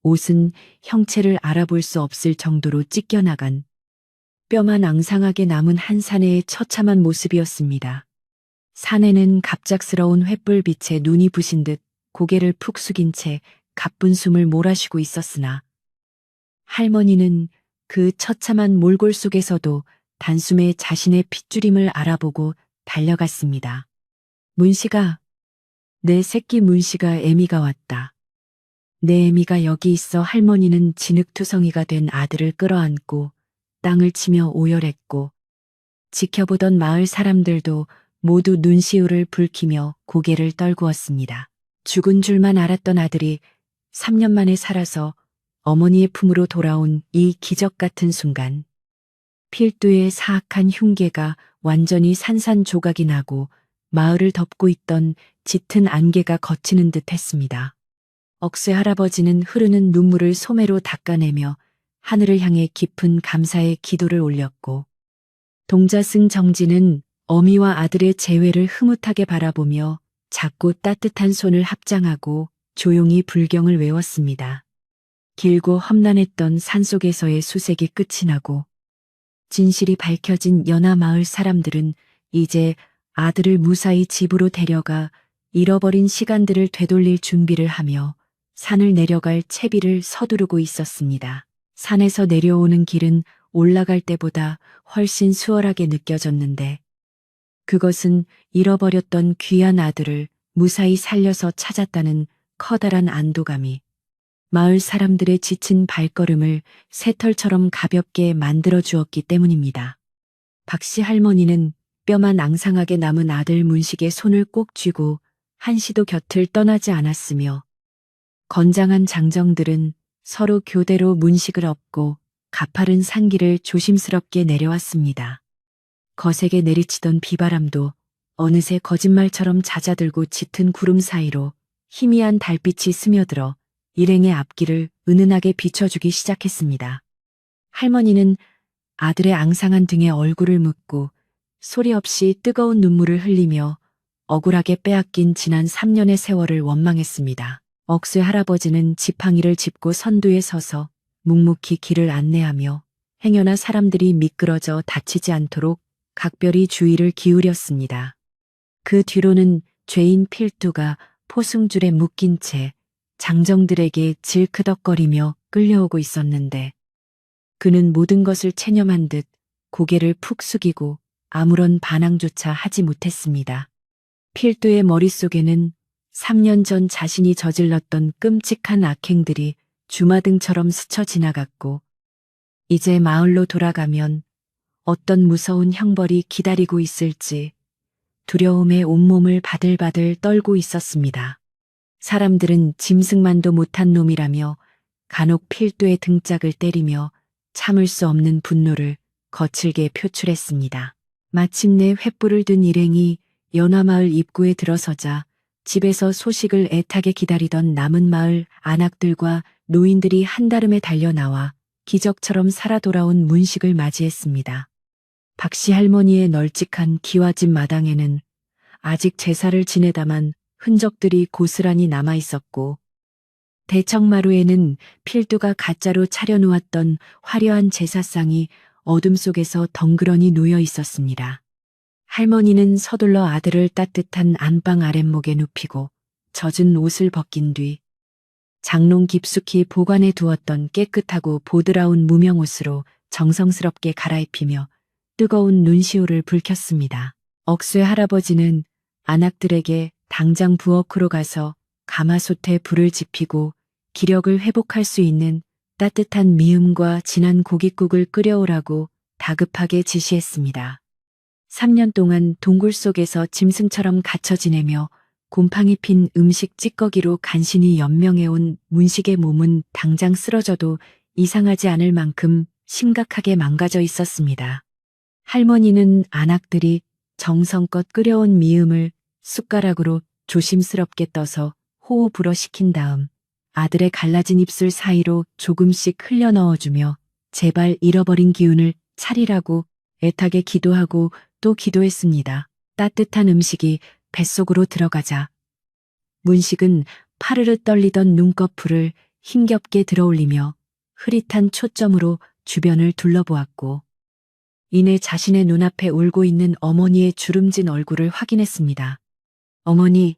옷은 형체를 알아볼 수 없을 정도로 찢겨나간 뼈만 앙상하게 남은 한 사내의 처참한 모습이었습니다. 사내는 갑작스러운 횃불빛에 눈이 부신 듯 고개를 푹 숙인 채 가쁜 숨을 몰아쉬고 있었으나 할머니는 그 처참한 몰골 속에서도 단숨에 자신의 핏줄임을 알아보고 달려갔습니다. 문씨가, 내 새끼 문씨가 애미가 왔다. 내 애미가 여기 있어. 할머니는 진흙투성이가 된 아들을 끌어안고 땅을 치며 오열했고 지켜보던 마을 사람들도 모두 눈시울을 붉히며 고개를 떨구었습니다. 죽은 줄만 알았던 아들이 3년 만에 살아서 어머니의 품으로 돌아온 이 기적 같은 순간, 필두의 사악한 흉계가 완전히 산산조각이 나고 마을을 덮고 있던 짙은 안개가 걷히는 듯 했습니다. 억새 할아버지는 흐르는 눈물을 소매로 닦아내며 하늘을 향해 깊은 감사의 기도를 올렸고, 동자승 정진은 어미와 아들의 재회를 흐뭇하게 바라보며 작고 따뜻한 손을 합장하고 조용히 불경을 외웠습니다. 길고 험난했던 산속에서의 수색이 끝이 나고 진실이 밝혀진 연하마을 사람들은 이제 아들을 무사히 집으로 데려가 잃어버린 시간들을 되돌릴 준비를 하며 산을 내려갈 채비를 서두르고 있었습니다. 산에서 내려오는 길은 올라갈 때보다 훨씬 수월하게 느껴졌는데, 그것은 잃어버렸던 귀한 아들을 무사히 살려서 찾았다는 커다란 안도감이 마을 사람들의 지친 발걸음을 새털처럼 가볍게 만들어 주었기 때문입니다. 박씨 할머니는 뼈만 앙상하게 남은 아들 문식의 손을 꼭 쥐고 한시도 곁을 떠나지 않았으며, 건장한 장정들은 서로 교대로 문식을 업고 가파른 산길을 조심스럽게 내려왔습니다. 거세게 내리치던 비바람도 어느새 거짓말처럼 잦아들고 짙은 구름 사이로 희미한 달빛이 스며들어 일행의 앞길을 은은하게 비춰주기 시작했습니다. 할머니는 아들의 앙상한 등에 얼굴을 묻고 소리 없이 뜨거운 눈물을 흘리며 억울하게 빼앗긴 지난 3년의 세월을 원망했습니다. 억새 할아버지는 지팡이를 짚고 선두에 서서 묵묵히 길을 안내하며 행여나 사람들이 미끄러져 다치지 않도록 각별히 주의를 기울였습니다. 그 뒤로는 죄인 필두가 포승줄에 묶인 채 장정들에게 질크덕거리며 끌려오고 있었는데, 그는 모든 것을 체념한 듯 고개를 푹 숙이고 아무런 반항조차 하지 못했습니다. 필두의 머릿속에는 3년 전 자신이 저질렀던 끔찍한 악행들이 주마등처럼 스쳐 지나갔고, 이제 마을로 돌아가면 어떤 무서운 형벌이 기다리고 있을지 두려움에 온몸을 바들바들 떨고 있었습니다. 사람들은 짐승만도 못한 놈이라며 간혹 필두의 등짝을 때리며 참을 수 없는 분노를 거칠게 표출했습니다. 마침내 횃불을 든 일행이 연화마을 입구에 들어서자 집에서 소식을 애타게 기다리던 남은 마을 안악들과 노인들이 한다름에 달려나와 기적처럼 살아 돌아온 문식을 맞이했습니다. 박씨 할머니의 널찍한 기와집 마당에는 아직 제사를 지내다만 흔적들이 고스란히 남아 있었고, 대청마루에는 필두가 가짜로 차려놓았던 화려한 제사상이 어둠 속에서 덩그러니 놓여 있었습니다. 할머니는 서둘러 아들을 따뜻한 안방 아랫목에 눕히고 젖은 옷을 벗긴 뒤 장롱 깊숙이 보관해 두었던 깨끗하고 보드라운 무명옷으로 정성스럽게 갈아입히며 뜨거운 눈시울을 불켰습니다. 억새 할아버지는 안악들에게 당장 부엌으로 가서 가마솥에 불을 지피고 기력을 회복할 수 있는 따뜻한 미음과 진한 고깃국을 끓여오라고 다급하게 지시했습니다. 3년 동안 동굴 속에서 짐승처럼 갇혀 지내며 곰팡이 핀 음식 찌꺼기로 간신히 연명해온 문식의 몸은 당장 쓰러져도 이상하지 않을 만큼 심각하게 망가져 있었습니다. 할머니는 안악들이 정성껏 끓여온 미음을 숟가락으로 조심스럽게 떠서 호호 불어 식힌 다음 아들의 갈라진 입술 사이로 조금씩 흘려 넣어주며 제발 잃어버린 기운을 차리라고 애타게 기도하고 또 기도했습니다. 따뜻한 음식이 뱃속으로 들어가자 문식은 파르르 떨리던 눈꺼풀을 힘겹게 들어올리며 흐릿한 초점으로 주변을 둘러보았고, 이내 자신의 눈앞에 울고 있는 어머니의 주름진 얼굴을 확인했습니다. 어머니,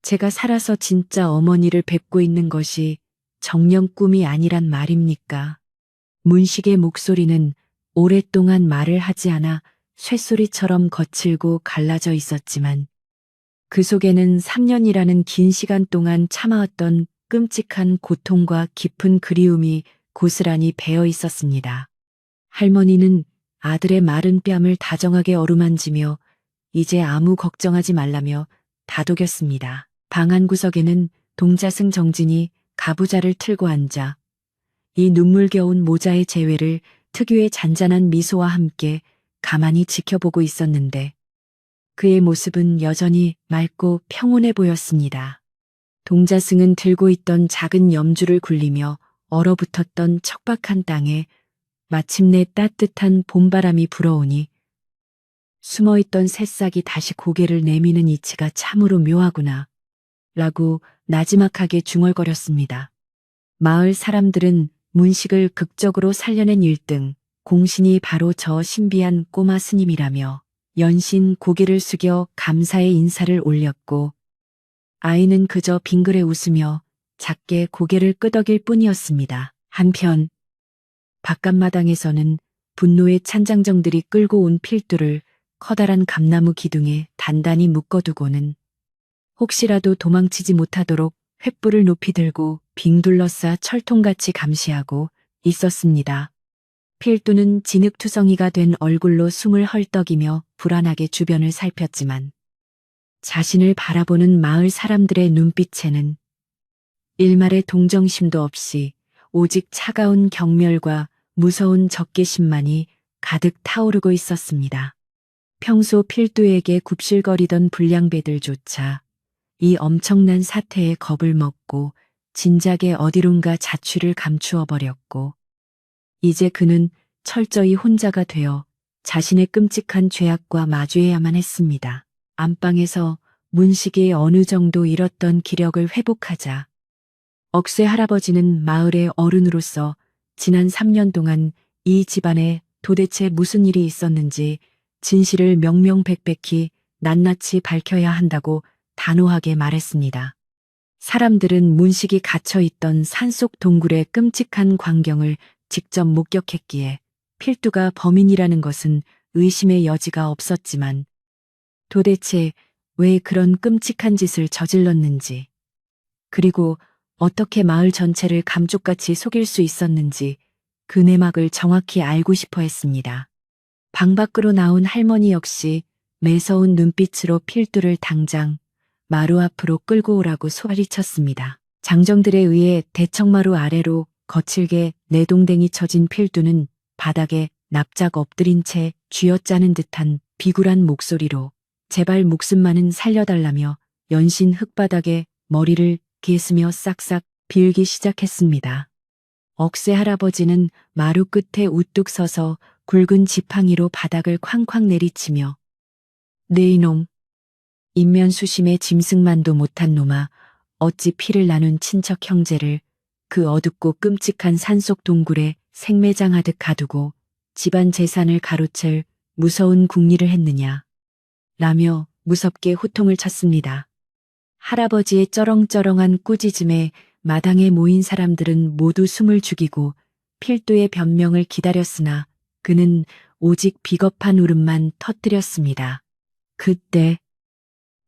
제가 살아서 진짜 어머니를 뵙고 있는 것이 정녕 꿈이 아니란 말입니까? 문식의 목소리는 오랫동안 말을 하지 않아 쇳소리처럼 거칠고 갈라져 있었지만 그 속에는 3년이라는 긴 시간 동안 참아왔던 끔찍한 고통과 깊은 그리움이 고스란히 배어 있었습니다. 할머니는 아들의 마른 뺨을 다정하게 어루만지며 이제 아무 걱정하지 말라며 다독였습니다. 방 한 구석에는 동자승 정진이 가부좌를 틀고 앉아 이 눈물겨운 모자의 재회를 특유의 잔잔한 미소와 함께 가만히 지켜보고 있었는데 그의 모습은 여전히 맑고 평온해 보였습니다. 동자승은 들고 있던 작은 염주를 굴리며 얼어붙었던 척박한 땅에 마침내 따뜻한 봄바람이 불어오니 숨어있던 새싹이 다시 고개를 내미는 이치가 참으로 묘하구나 라고 나지막하게 중얼거렸습니다. 마을 사람들은 문식을 극적으로 살려낸 1등, 공신이 바로 저 신비한 꼬마 스님이라며 연신 고개를 숙여 감사의 인사를 올렸고 아이는 그저 빙그레 웃으며 작게 고개를 끄덕일 뿐이었습니다. 한편 바깥마당에서는 분노의 찬장정들이 끌고 온 필두를 커다란 감나무 기둥에 단단히 묶어두고는 혹시라도 도망치지 못하도록 횃불을 높이 들고 빙 둘러싸 철통같이 감시하고 있었습니다. 필두는 진흙투성이가 된 얼굴로 숨을 헐떡이며 불안하게 주변을 살폈지만 자신을 바라보는 마을 사람들의 눈빛에는 일말의 동정심도 없이 오직 차가운 경멸과 무서운 적개심만이 가득 타오르고 있었습니다. 평소 필두에게 굽실거리던 불량배들조차 이 엄청난 사태에 겁을 먹고 진작에 어디론가 자취를 감추어 버렸고 이제 그는 철저히 혼자가 되어 자신의 끔찍한 죄악과 마주해야만 했습니다. 안방에서 문식이 어느 정도 잃었던 기력을 회복하자 억새 할아버지는 마을의 어른으로서 지난 3년 동안 이 집안에 도대체 무슨 일이 있었는지 진실을 명명백백히 낱낱이 밝혀야 한다고 단호하게 말했습니다. 사람들은 문식이 갇혀있던 산속 동굴의 끔찍한 광경을 직접 목격했기에 필두가 범인이라는 것은 의심의 여지가 없었지만 도대체 왜 그런 끔찍한 짓을 저질렀는지 그리고 어떻게 마을 전체를 감쪽같이 속일 수 있었는지 그 내막을 정확히 알고 싶어 했습니다. 방 밖으로 나온 할머니 역시 매서운 눈빛으로 필두를 당장 마루 앞으로 끌고 오라고 소리쳤습니다. 장정들에 의해 대청마루 아래로 거칠게 내동댕이 쳐진 필두는 바닥에 납작 엎드린 채 쥐어짜는 듯한 비굴한 목소리로 제발 목숨만은 살려달라며 연신 흙바닥에 머리를 개으며 싹싹 빌기 시작했습니다. 억새 할아버지는 마루 끝에 우뚝 서서 굵은 지팡이로 바닥을 쾅쾅 내리치며 네 이놈, 인면수심에 짐승만도 못한 놈아 어찌 피를 나눈 친척 형제를 그 어둡고 끔찍한 산속 동굴에 생매장하듯 가두고 집안 재산을 가로챌 무서운 궁리를 했느냐 라며 무섭게 호통을 쳤습니다. 할아버지의 쩌렁쩌렁한 꾸짖음에 마당에 모인 사람들은 모두 숨을 죽이고 필두의 변명을 기다렸으나 그는 오직 비겁한 울음만 터뜨렸습니다. 그때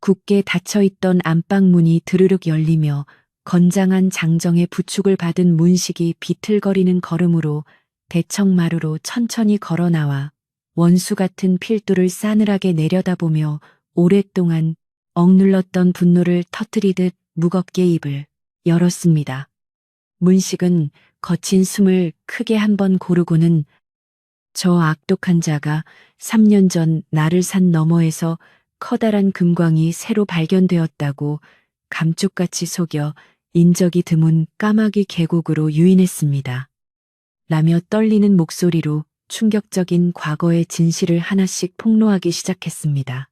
굳게 닫혀있던 안방문이 드르륵 열리며 건장한 장정의 부축을 받은 문식이 비틀거리는 걸음으로 대청마루로 천천히 걸어 나와 원수 같은 필두를 싸늘하게 내려다보며 오랫동안 억눌렀던 분노를 터뜨리듯 무겁게 입을 열었습니다. 문식은 거친 숨을 크게 한번 고르고는 저 악독한 자가 3년 전 나를 산 너머에서 커다란 금광이 새로 발견되었다고 감쪽같이 속여 인적이 드문 까마귀 계곡으로 유인했습니다. 라며 떨리는 목소리로 충격적인 과거의 진실을 하나씩 폭로하기 시작했습니다.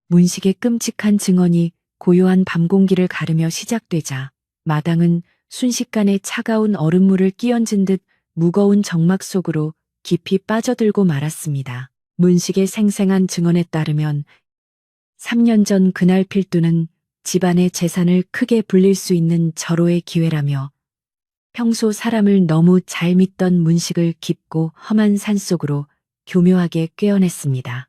문식의 끔찍한 증언이 고요한 밤 공기를 가르며 시작되자 마당은 순식간에 차가운 얼음물을 끼얹은 듯 무거운 정막 속으로 깊이 빠져들고 말았습니다. 문식의 생생한 증언에 따르면 3년 전 그날 필두는 집안의 재산을 크게 불릴 수 있는 절호의 기회라며 평소 사람을 너무 잘 믿던 문식을 깊고 험한 산속으로 교묘하게 꿰어냈습니다.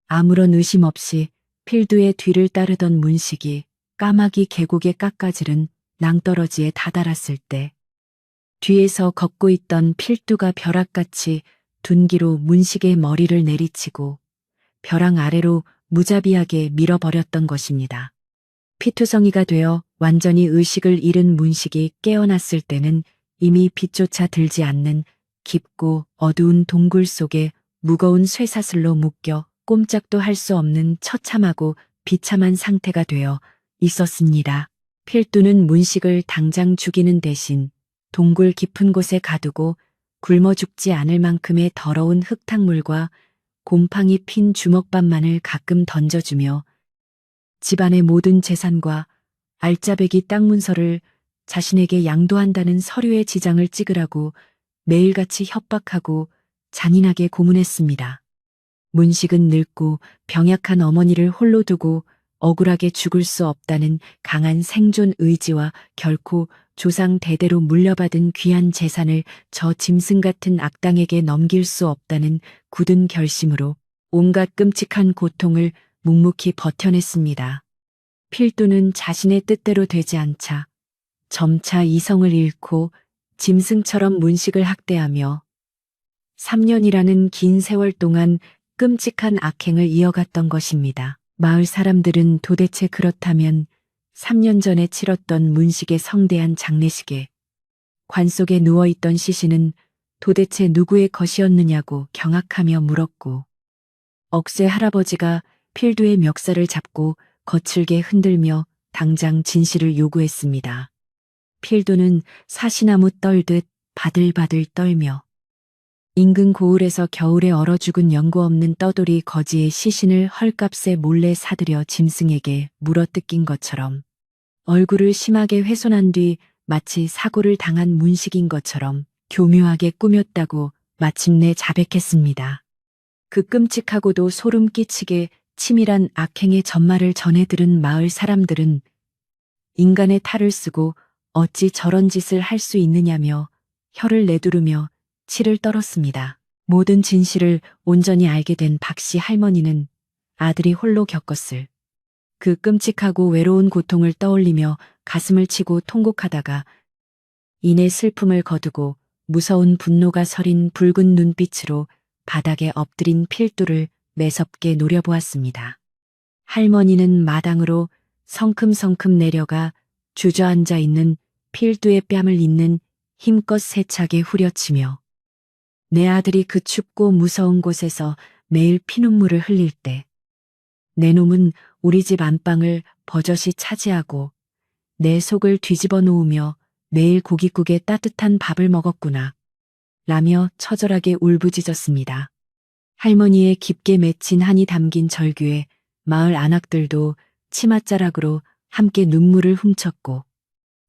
아무런 의심 없이 필두의 뒤를 따르던 문식이 까마귀 계곡의 깎아지른 낭떠러지에 다다랐을 때 뒤에서 걷고 있던 필두가 벼락같이 둔기로 문식의 머리를 내리치고 벼랑 아래로 무자비하게 밀어버렸던 것입니다. 피투성이가 되어 완전히 의식을 잃은 문식이 깨어났을 때는 이미 빛조차 들지 않는 깊고 어두운 동굴 속에 무거운 쇠사슬로 묶여 꼼짝도 할 수 없는 처참하고 비참한 상태가 되어 있었습니다. 필두는 문식을 당장 죽이는 대신 동굴 깊은 곳에 가두고 굶어 죽지 않을 만큼의 더러운 흙탕물과 곰팡이 핀 주먹밥만을 가끔 던져주며 집안의 모든 재산과 알짜배기 땅 문서를 자신에게 양도한다는 서류의 지장을 찍으라고 매일같이 협박하고 잔인하게 고문했습니다. 문식은 늙고 병약한 어머니를 홀로 두고 억울하게 죽을 수 없다는 강한 생존 의지와 결코 조상 대대로 물려받은 귀한 재산을 저 짐승 같은 악당에게 넘길 수 없다는 굳은 결심으로 온갖 끔찍한 고통을 묵묵히 버텨냈습니다. 필두는 자신의 뜻대로 되지 않자 점차 이성을 잃고 짐승처럼 문식을 학대하며 3년이라는 긴 세월 동안 끔찍한 악행을 이어갔던 것입니다. 마을 사람들은 도대체 그렇다면 3년 전에 치렀던 문식의 성대한 장례식에 관 속에 누워있던 시신은 도대체 누구의 것이었느냐고 경악하며 물었고, 억새 할아버지가 필두의 멱살을 잡고 거칠게 흔들며 당장 진실을 요구했습니다. 필두는 사시나무 떨듯 바들바들 떨며 인근 고을에서 겨울에 얼어 죽은 연고 없는 떠돌이 거지의 시신을 헐값에 몰래 사들여 짐승에게 물어뜯긴 것처럼 얼굴을 심하게 훼손한 뒤 마치 사고를 당한 문식인 것처럼 교묘하게 꾸몄다고 마침내 자백했습니다. 그 끔찍하고도 소름 끼치게 치밀한 악행의 전말을 전해 들은 마을 사람들은 인간의 탈을 쓰고 어찌 저런 짓을 할 수 있느냐며 혀를 내두르며 치를 떨었습니다. 모든 진실을 온전히 알게 된 박씨 할머니는 아들이 홀로 겪었을 그 끔찍하고 외로운 고통을 떠올리며 가슴을 치고 통곡하다가 이내 슬픔을 거두고 무서운 분노가 서린 붉은 눈빛으로 바닥에 엎드린 필두를 매섭게 노려보았습니다. 할머니는 마당으로 성큼성큼 내려가 주저앉아 있는 필두의 뺨을 잇는 힘껏 세차게 후려치며 내 아들이 그 춥고 무서운 곳에서 매일 피눈물을 흘릴 때 내 놈은 우리 집 안방을 버젓이 차지하고 내 속을 뒤집어 놓으며 매일 고깃국에 따뜻한 밥을 먹었구나 라며 처절하게 울부짖었습니다. 할머니의 깊게 맺힌 한이 담긴 절규에 마을 안악들도 치맛자락으로 함께 눈물을 훔쳤고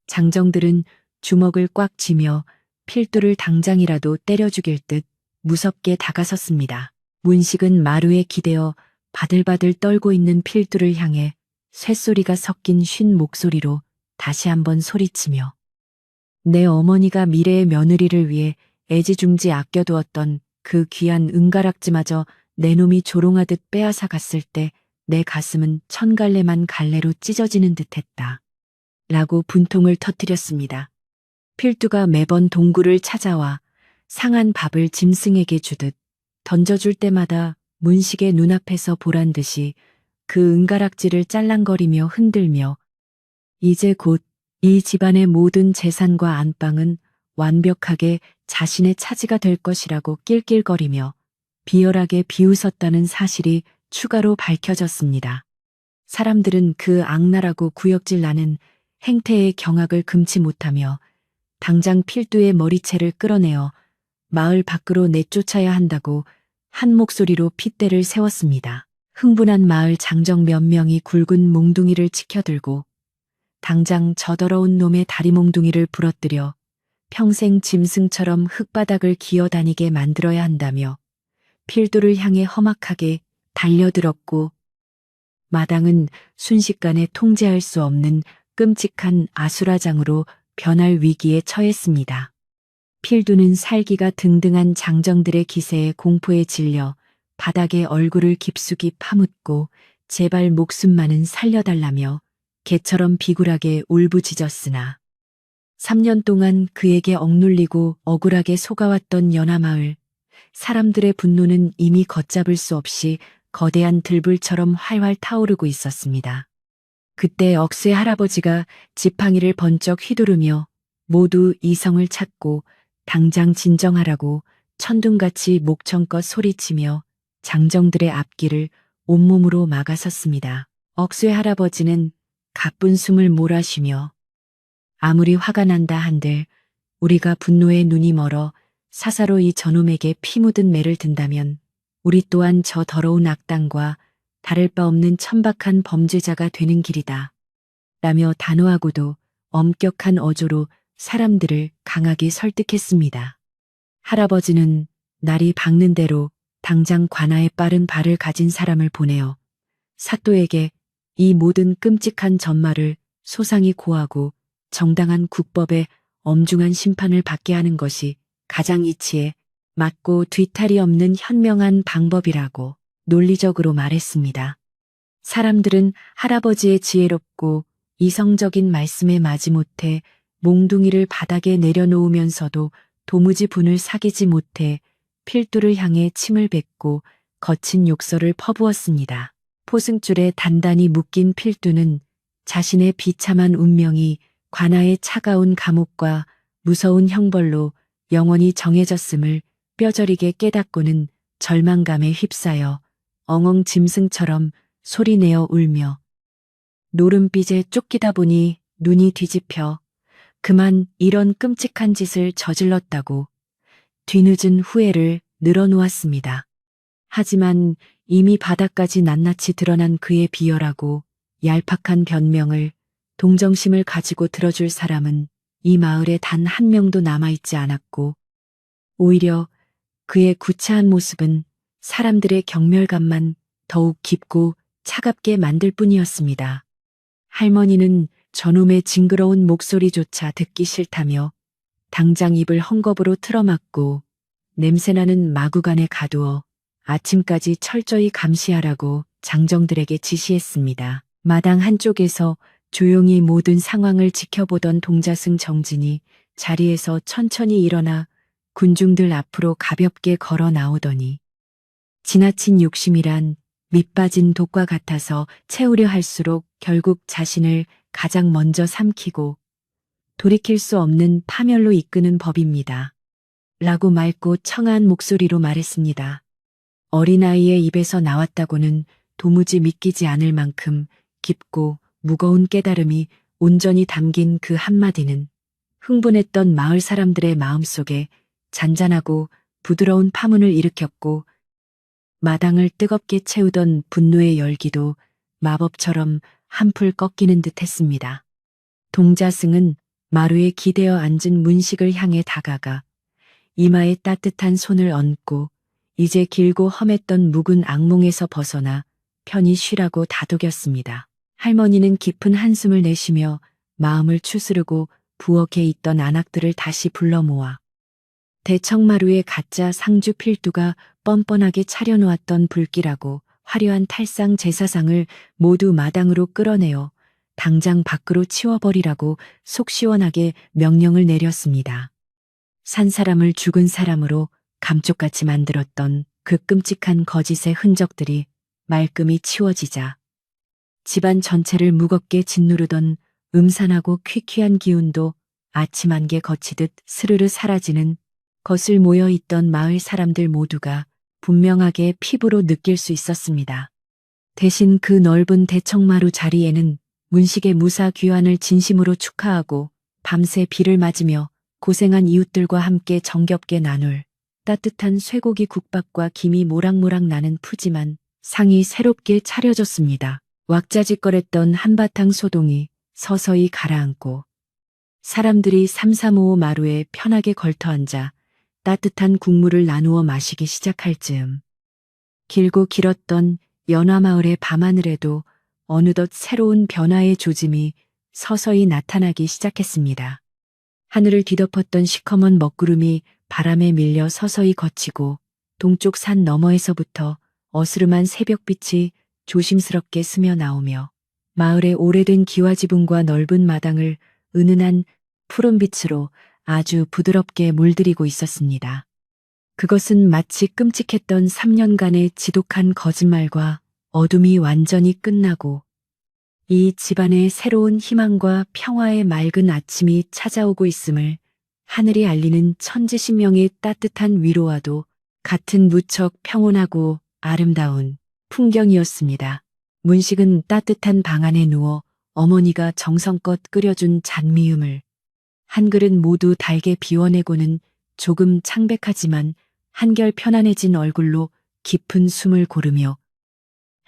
장정들은 주먹을 꽉 쥐며 필두를 당장이라도 때려 죽일 듯 무섭게 다가섰습니다. 문식은 마루에 기대어 바들바들 떨고 있는 필두를 향해 쇳소리가 섞인 쉰 목소리로 다시 한번 소리치며 내 어머니가 미래의 며느리를 위해 애지중지 아껴두었던 그 귀한 은가락지마저 내 놈이 조롱하듯 빼앗아 갔을 때 내 가슴은 천갈래만 갈래로 찢어지는 듯했다. 라고 분통을 터뜨렸습니다. 필두가 매번 동굴을 찾아와 상한 밥을 짐승에게 주듯 던져줄 때마다 문식의 눈앞에서 보란 듯이 그 은가락지를 짤랑거리며 흔들며 이제 곧 이 집안의 모든 재산과 안방은 완벽하게 자신의 차지가 될 것이라고 낄낄거리며 비열하게 비웃었다는 사실이 추가로 밝혀졌습니다. 사람들은 그 악랄하고 구역질 나는 행태의 경악을 금치 못하며 당장 필두의 머리채를 끌어내어 마을 밖으로 내쫓아야 한다고 한 목소리로 핏대를 세웠습니다. 흥분한 마을 장정 몇 명이 굵은 몽둥이를 치켜들고 당장 저 더러운 놈의 다리 몽둥이를 부러뜨려 평생 짐승처럼 흙바닥을 기어다니게 만들어야 한다며 필두를 향해 험악하게 달려들었고 마당은 순식간에 통제할 수 없는 끔찍한 아수라장으로 변할 위기에 처했습니다. 필두는 살기가 등등한 장정들의 기세에 공포에 질려 바닥에 얼굴을 깊숙이 파묻고 제발 목숨만은 살려달라며 개처럼 비굴하게 울부짖었으나 3년 동안 그에게 억눌리고 억울하게 속아왔던 연화마을 사람들의 분노는 이미 걷잡을 수 없이 거대한 들불처럼 활활 타오르고 있었습니다. 그때 억새 할아버지가 지팡이를 번쩍 휘두르며 모두 이성을 찾고 당장 진정하라고 천둥같이 목청껏 소리치며 장정들의 앞길을 온몸으로 막아섰습니다. 억새 할아버지는 가쁜 숨을 몰아쉬며 아무리 화가 난다 한들 우리가 분노에 눈이 멀어 사사로 이 저놈에게 피 묻은 매를 든다면 우리 또한 저 더러운 악당과 다를 바 없는 천박한 범죄자가 되는 길이다. 라며 단호하고도 엄격한 어조로 사람들을 강하게 설득했습니다. 할아버지는 날이 밝는 대로 당장 관아에 빠른 발을 가진 사람을 보내어 사또에게 이 모든 끔찍한 전말을 소상히 고하고 정당한 국법에 엄중한 심판을 받게 하는 것이 가장 이치에 맞고 뒤탈이 없는 현명한 방법이라고 논리적으로 말했습니다. 사람들은 할아버지의 지혜롭고 이성적인 말씀에 마지못해 몽둥이를 바닥에 내려놓으면서도 도무지 분을 사기지 못해 필두를 향해 침을 뱉고 거친 욕설을 퍼부었습니다. 포승줄에 단단히 묶인 필두는 자신의 비참한 운명이 관아의 차가운 감옥과 무서운 형벌로 영원히 정해졌음을 뼈저리게 깨닫고는 절망감에 휩싸여 엉엉 짐승처럼 소리내어 울며 노름빛에 쫓기다 보니 눈이 뒤집혀 그만 이런 끔찍한 짓을 저질렀다고 뒤늦은 후회를 늘어놓았습니다. 하지만 이미 바닥까지 낱낱이 드러난 그의 비열하고 얄팍한 변명을 동정심을 가지고 들어줄 사람은 이 마을에 단 한 명도 남아있지 않았고 오히려 그의 구차한 모습은 사람들의 경멸감만 더욱 깊고 차갑게 만들 뿐이었습니다. 할머니는 저놈의 징그러운 목소리조차 듣기 싫다며 당장 입을 헝겊으로 틀어막고 냄새나는 마구간에 가두어 아침까지 철저히 감시하라고 장정들에게 지시했습니다. 마당 한쪽에서 조용히 모든 상황을 지켜보던 동자승 정진이 자리에서 천천히 일어나 군중들 앞으로 가볍게 걸어 나오더니 지나친 욕심이란 밑빠진 독과 같아서 채우려 할수록 결국 자신을 가장 먼저 삼키고 돌이킬 수 없는 파멸로 이끄는 법입니다. 라고 맑고 청아한 목소리로 말했습니다. 어린아이의 입에서 나왔다고는 도무지 믿기지 않을 만큼 깊고 무거운 깨달음이 온전히 담긴 그 한마디는 흥분했던 마을 사람들의 마음속에 잔잔하고 부드러운 파문을 일으켰고 마당을 뜨겁게 채우던 분노의 열기도 마법처럼 한풀 꺾이는 듯 했습니다. 동자승은 마루에 기대어 앉은 문식을 향해 다가가 이마에 따뜻한 손을 얹고 이제 길고 험했던 묵은 악몽에서 벗어나 편히 쉬라고 다독였습니다. 할머니는 깊은 한숨을 내쉬며 마음을 추스르고 부엌에 있던 안악들을 다시 불러 모아 대청마루에 가짜 상주 필두가 뻔뻔하게 차려놓았던 불길하고 화려한 탈상 제사상을 모두 마당으로 끌어내어 당장 밖으로 치워버리라고 속 시원하게 명령을 내렸습니다. 산 사람을 죽은 사람으로 감쪽같이 만들었던 그 끔찍한 거짓의 흔적들이 말끔히 치워지자 집안 전체를 무겁게 짓누르던 음산하고 퀴퀴한 기운도 아침 안개 거치듯 스르르 사라지는 거슬 모여있던 마을 사람들 모두가 분명하게 피부로 느낄 수 있었습니다. 대신 그 넓은 대청마루 자리에는 문식의 무사 귀환을 진심으로 축하하고 밤새 비를 맞으며 고생한 이웃들과 함께 정겹게 나눌 따뜻한 쇠고기 국밥과 김이 모락모락 나는 푸짐한 상이 새롭게 차려졌습니다. 왁자지껄했던 한바탕 소동이 서서히 가라앉고 사람들이 삼삼오오 마루에 편하게 걸터앉아 따뜻한 국물을 나누어 마시기 시작할 즈음 길고 길었던 연화마을의 밤하늘에도 어느덧 새로운 변화의 조짐이 서서히 나타나기 시작했습니다. 하늘을 뒤덮었던 시커먼 먹구름이 바람에 밀려 서서히 걷히고 동쪽 산 너머에서부터 어스름한 새벽빛이 조심스럽게 스며 나오며 마을의 오래된 기와지붕과 넓은 마당을 은은한 푸른빛으로 아주 부드럽게 물들이고 있었습니다. 그것은 마치 끔찍했던 3년간의 지독한 거짓말과 어둠이 완전히 끝나고 이 집안에 새로운 희망과 평화의 맑은 아침이 찾아오고 있음을 하늘이 알리는 천지신명의 따뜻한 위로와도 같은 무척 평온하고 아름다운 풍경이었습니다. 문식은 따뜻한 방 안에 누워 어머니가 정성껏 끓여준 잔미음을 한 그릇 모두 달게 비워내고는 조금 창백하지만 한결 편안해진 얼굴로 깊은 숨을 고르며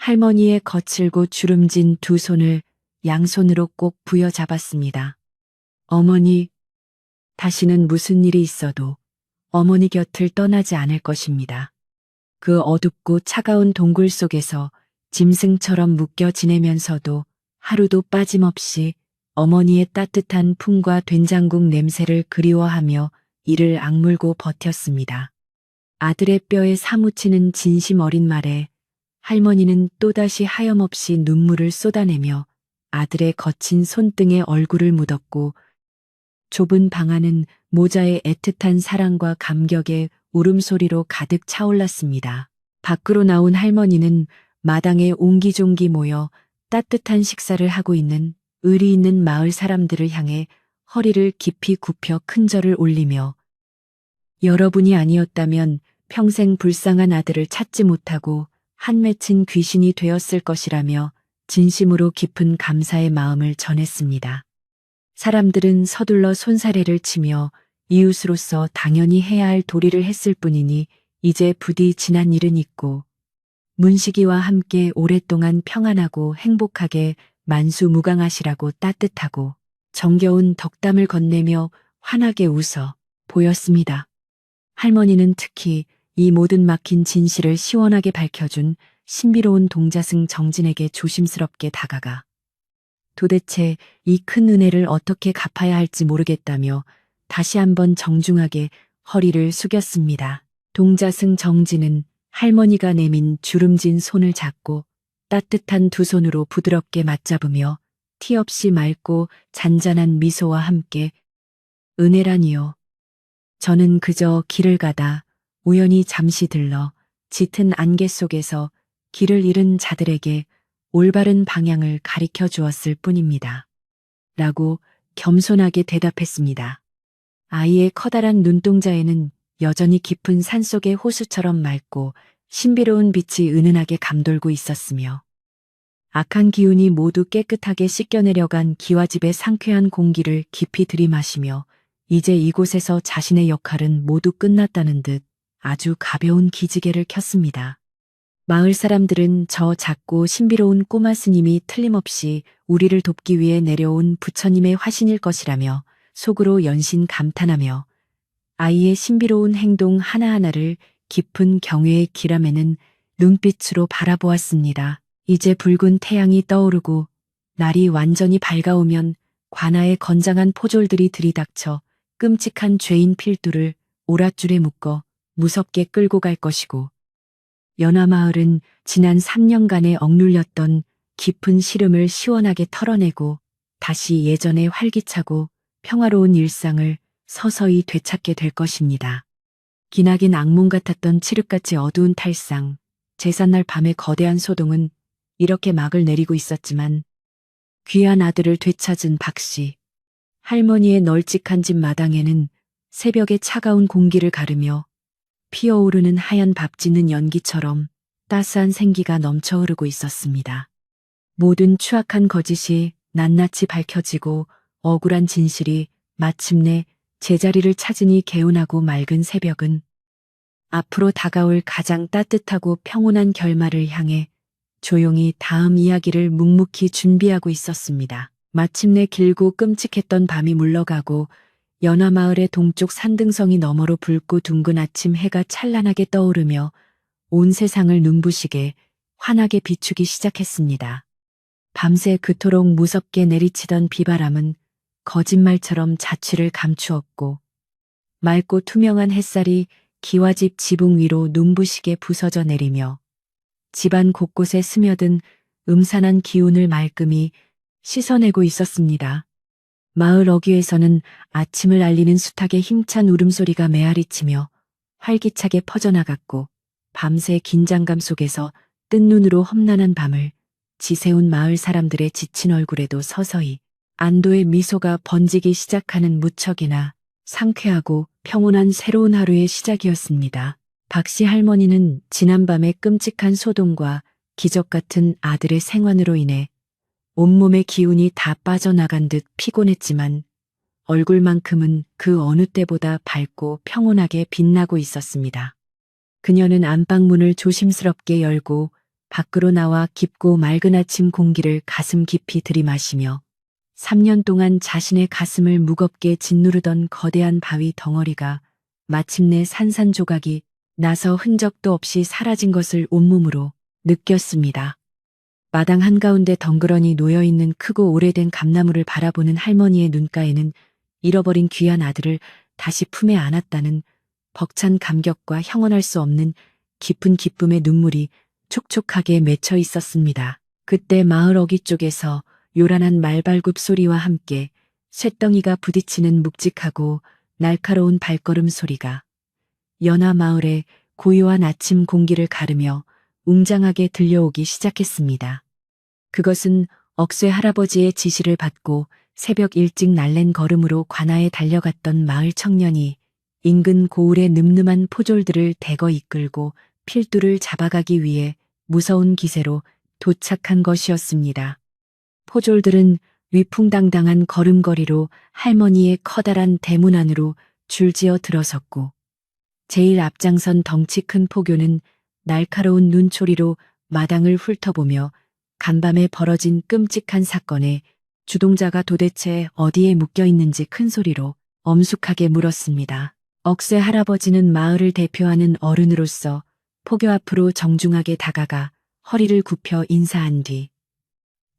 할머니의 거칠고 주름진 두 손을 양손으로 꼭 부여잡았습니다. 어머니, 다시는 무슨 일이 있어도 어머니 곁을 떠나지 않을 것입니다. 그 어둡고 차가운 동굴 속에서 짐승처럼 묶여 지내면서도 하루도 빠짐없이 어머니의 따뜻한 품과 된장국 냄새를 그리워하며 이를 악물고 버텼습니다. 아들의 뼈에 사무치는 진심 어린 말에 할머니는 또다시 하염없이 눈물을 쏟아내며 아들의 거친 손등에 얼굴을 묻었고 좁은 방 안은 모자의 애틋한 사랑과 감격의 울음소리로 가득 차올랐습니다. 밖으로 나온 할머니는 마당에 옹기종기 모여 따뜻한 식사를 하고 있는 의리 있는 마을 사람들을 향해 허리를 깊이 굽혀 큰 절을 올리며 여러분이 아니었다면 평생 불쌍한 아들을 찾지 못하고 한 맺힌 귀신이 되었을 것이라며 진심으로 깊은 감사의 마음을 전했습니다. 사람들은 서둘러 손사래를 치며 이웃으로서 당연히 해야 할 도리를 했을 뿐이니 이제 부디 지난 일은 잊고 문식이와 함께 오랫동안 평안하고 행복하게 만수무강하시라고 따뜻하고 정겨운 덕담을 건네며 환하게 웃어 보였습니다. 할머니는 특히 이 모든 막힌 진실을 시원하게 밝혀준 신비로운 동자승 정진에게 조심스럽게 다가가 도대체 이 큰 은혜를 어떻게 갚아야 할지 모르겠다며 다시 한번 정중하게 허리를 숙였습니다. 동자승 정진은 할머니가 내민 주름진 손을 잡고 따뜻한 두 손으로 부드럽게 맞잡으며 티 없이 맑고 잔잔한 미소와 함께 은혜라니요. 저는 그저 길을 가다 우연히 잠시 들러 짙은 안개 속에서 길을 잃은 자들에게 올바른 방향을 가리켜 주었을 뿐입니다. 라고 겸손하게 대답했습니다. 아이의 커다란 눈동자에는 여전히 깊은 산속의 호수처럼 맑고 신비로운 빛이 은은하게 감돌고 있었으며 악한 기운이 모두 깨끗하게 씻겨내려간 기와집의 상쾌한 공기를 깊이 들이마시며 이제 이곳에서 자신의 역할은 모두 끝났다는 듯 아주 가벼운 기지개를 켰습니다. 마을 사람들은 저 작고 신비로운 꼬마 스님이 틀림없이 우리를 돕기 위해 내려온 부처님의 화신일 것이라며 속으로 연신 감탄하며 아이의 신비로운 행동 하나하나를 깊은 경외의 기람에는 눈빛으로 바라보았습니다. 이제 붉은 태양이 떠오르고 날이 완전히 밝아오면 관아의 건장한 포졸들이 들이닥쳐 끔찍한 죄인 필두를 오랏줄에 묶어 무섭게 끌고 갈 것이고 연화마을은 지난 3년간의 억눌렸던 깊은 시름을 시원하게 털어내고 다시 예전의 활기차고 평화로운 일상을 서서히 되찾게 될 것입니다. 기나긴 악몽 같았던 칠흑같이 어두운 탈상, 제삿날 밤의 거대한 소동은 이렇게 막을 내리고 있었지만 귀한 아들을 되찾은 박씨, 할머니의 널찍한 집 마당에는 새벽의 차가운 공기를 가르며 피어오르는 하얀 밥 짓는 연기처럼 따스한 생기가 넘쳐 흐르고 있었습니다. 모든 추악한 거짓이 낱낱이 밝혀지고 억울한 진실이 마침내 제자리를 찾으니 개운하고 맑은 새벽은 앞으로 다가올 가장 따뜻하고 평온한 결말을 향해 조용히 다음 이야기를 묵묵히 준비하고 있었습니다. 마침내 길고 끔찍했던 밤이 물러가고 연화마을의 동쪽 산등성이 너머로 붉고 둥근 아침 해가 찬란하게 떠오르며 온 세상을 눈부시게 환하게 비추기 시작했습니다. 밤새 그토록 무섭게 내리치던 비바람은 거짓말처럼 자취를 감추었고 맑고 투명한 햇살이 기와집 지붕 위로 눈부시게 부서져 내리며 집안 곳곳에 스며든 음산한 기운을 말끔히 씻어내고 있었습니다. 마을 어귀에서는 아침을 알리는 수탉의 힘찬 울음소리가 메아리치며 활기차게 퍼져나갔고 밤새 긴장감 속에서 뜬 눈으로 험난한 밤을 지새운 마을 사람들의 지친 얼굴에도 서서히 안도의 미소가 번지기 시작하는 무척이나 상쾌하고 평온한 새로운 하루의 시작이었습니다. 박씨 할머니는 지난밤의 끔찍한 소동과 기적 같은 아들의 생환으로 인해 온몸의 기운이 다 빠져나간 듯 피곤했지만 얼굴만큼은 그 어느 때보다 밝고 평온하게 빛나고 있었습니다. 그녀는 안방문을 조심스럽게 열고 밖으로 나와 깊고 맑은 아침 공기를 가슴 깊이 들이마시며 3년 동안 자신의 가슴을 무겁게 짓누르던 거대한 바위 덩어리가 마침내 산산조각이 나서 흔적도 없이 사라진 것을 온몸으로 느꼈습니다. 마당 한가운데 덩그러니 놓여있는 크고 오래된 감나무를 바라보는 할머니의 눈가에는 잃어버린 귀한 아들을 다시 품에 안았다는 벅찬 감격과 형언할 수 없는 깊은 기쁨의 눈물이 촉촉하게 맺혀 있었습니다. 그때 마을 어귀 쪽에서 요란한 말발굽 소리와 함께 쇳덩이가 부딪히는 묵직하고 날카로운 발걸음 소리가 연화 마을의 고요한 아침 공기를 가르며 웅장하게 들려오기 시작했습니다. 그것은 억새 할아버지의 지시를 받고 새벽 일찍 날랜 걸음으로 관아에 달려갔던 마을 청년이 인근 고을의 늠름한 포졸들을 대거 이끌고 필두를 잡아가기 위해 무서운 기세로 도착한 것이었습니다. 포졸들은 위풍당당한 걸음걸이로 할머니의 커다란 대문 안으로 줄지어 들어섰고 제일 앞장선 덩치 큰 포교는 날카로운 눈초리로 마당을 훑어보며 간밤에 벌어진 끔찍한 사건의 주동자가 도대체 어디에 묶여 있는지 큰 소리로 엄숙하게 물었습니다. 억새 할아버지는 마을을 대표하는 어른으로서 포교 앞으로 정중하게 다가가 허리를 굽혀 인사한 뒤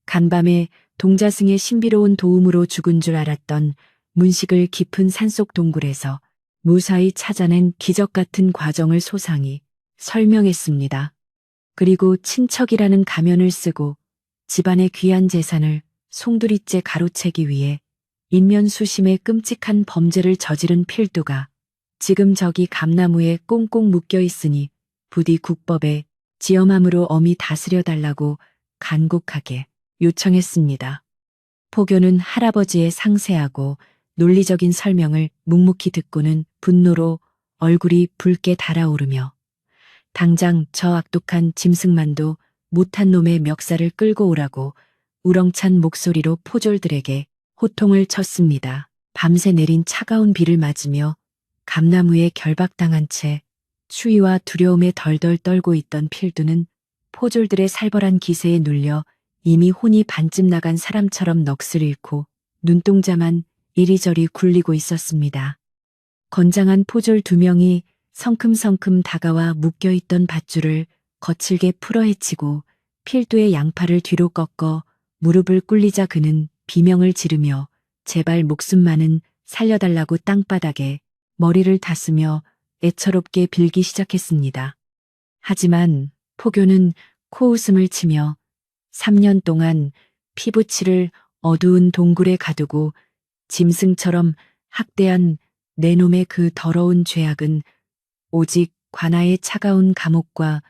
간밤에 동자승의 신비로운 도움으로 죽은 줄 알았던 문식을 깊은 산속 동굴에서 무사히 찾아낸 기적 같은 과정을 소상히 설명했습니다. 그리고 친척이라는 가면을 쓰고 집안의 귀한 재산을 송두리째 가로채기 위해 인면수심의 끔찍한 범죄를 저지른 필두가 지금 저기 감나무에 꽁꽁 묶여 있으니 부디 국법에 지엄함으로 엄히 다스려 달라고 간곡하게 요청했습니다. 포교는 할아버지의 상세하고 논리적인 설명을 묵묵히 듣고는 분노로 얼굴이 붉게 달아오르며 당장 저 악독한 짐승만도 못한 놈의 멱살을 끌고 오라고 우렁찬 목소리로 포졸들에게 호통을 쳤습니다. 밤새 내린 차가운 비를 맞으며 감나무에 결박당한 채 추위와 두려움에 덜덜 떨고 있던 필두는 포졸들의 살벌한 기세에 눌려 이미 혼이 반쯤 나간 사람처럼 넋을 잃고 눈동자만 이리저리 굴리고 있었습니다. 건장한 포졸 2명이 성큼성큼 다가와 묶여있던 밧줄을 거칠게 풀어헤치고 필두의 양팔을 뒤로 꺾어 무릎을 꿇리자 그는 비명을 지르며 제발 목숨만은 살려달라고 땅바닥에 머리를 닿으며 애처롭게 빌기 시작했습니다. 하지만 포교는 코웃음을 치며 3년 동안 피부치를 어두운 동굴에 가두고 짐승처럼 학대한 내 놈의 그 더러운 죄악은 오직 관아의 차가운 감옥과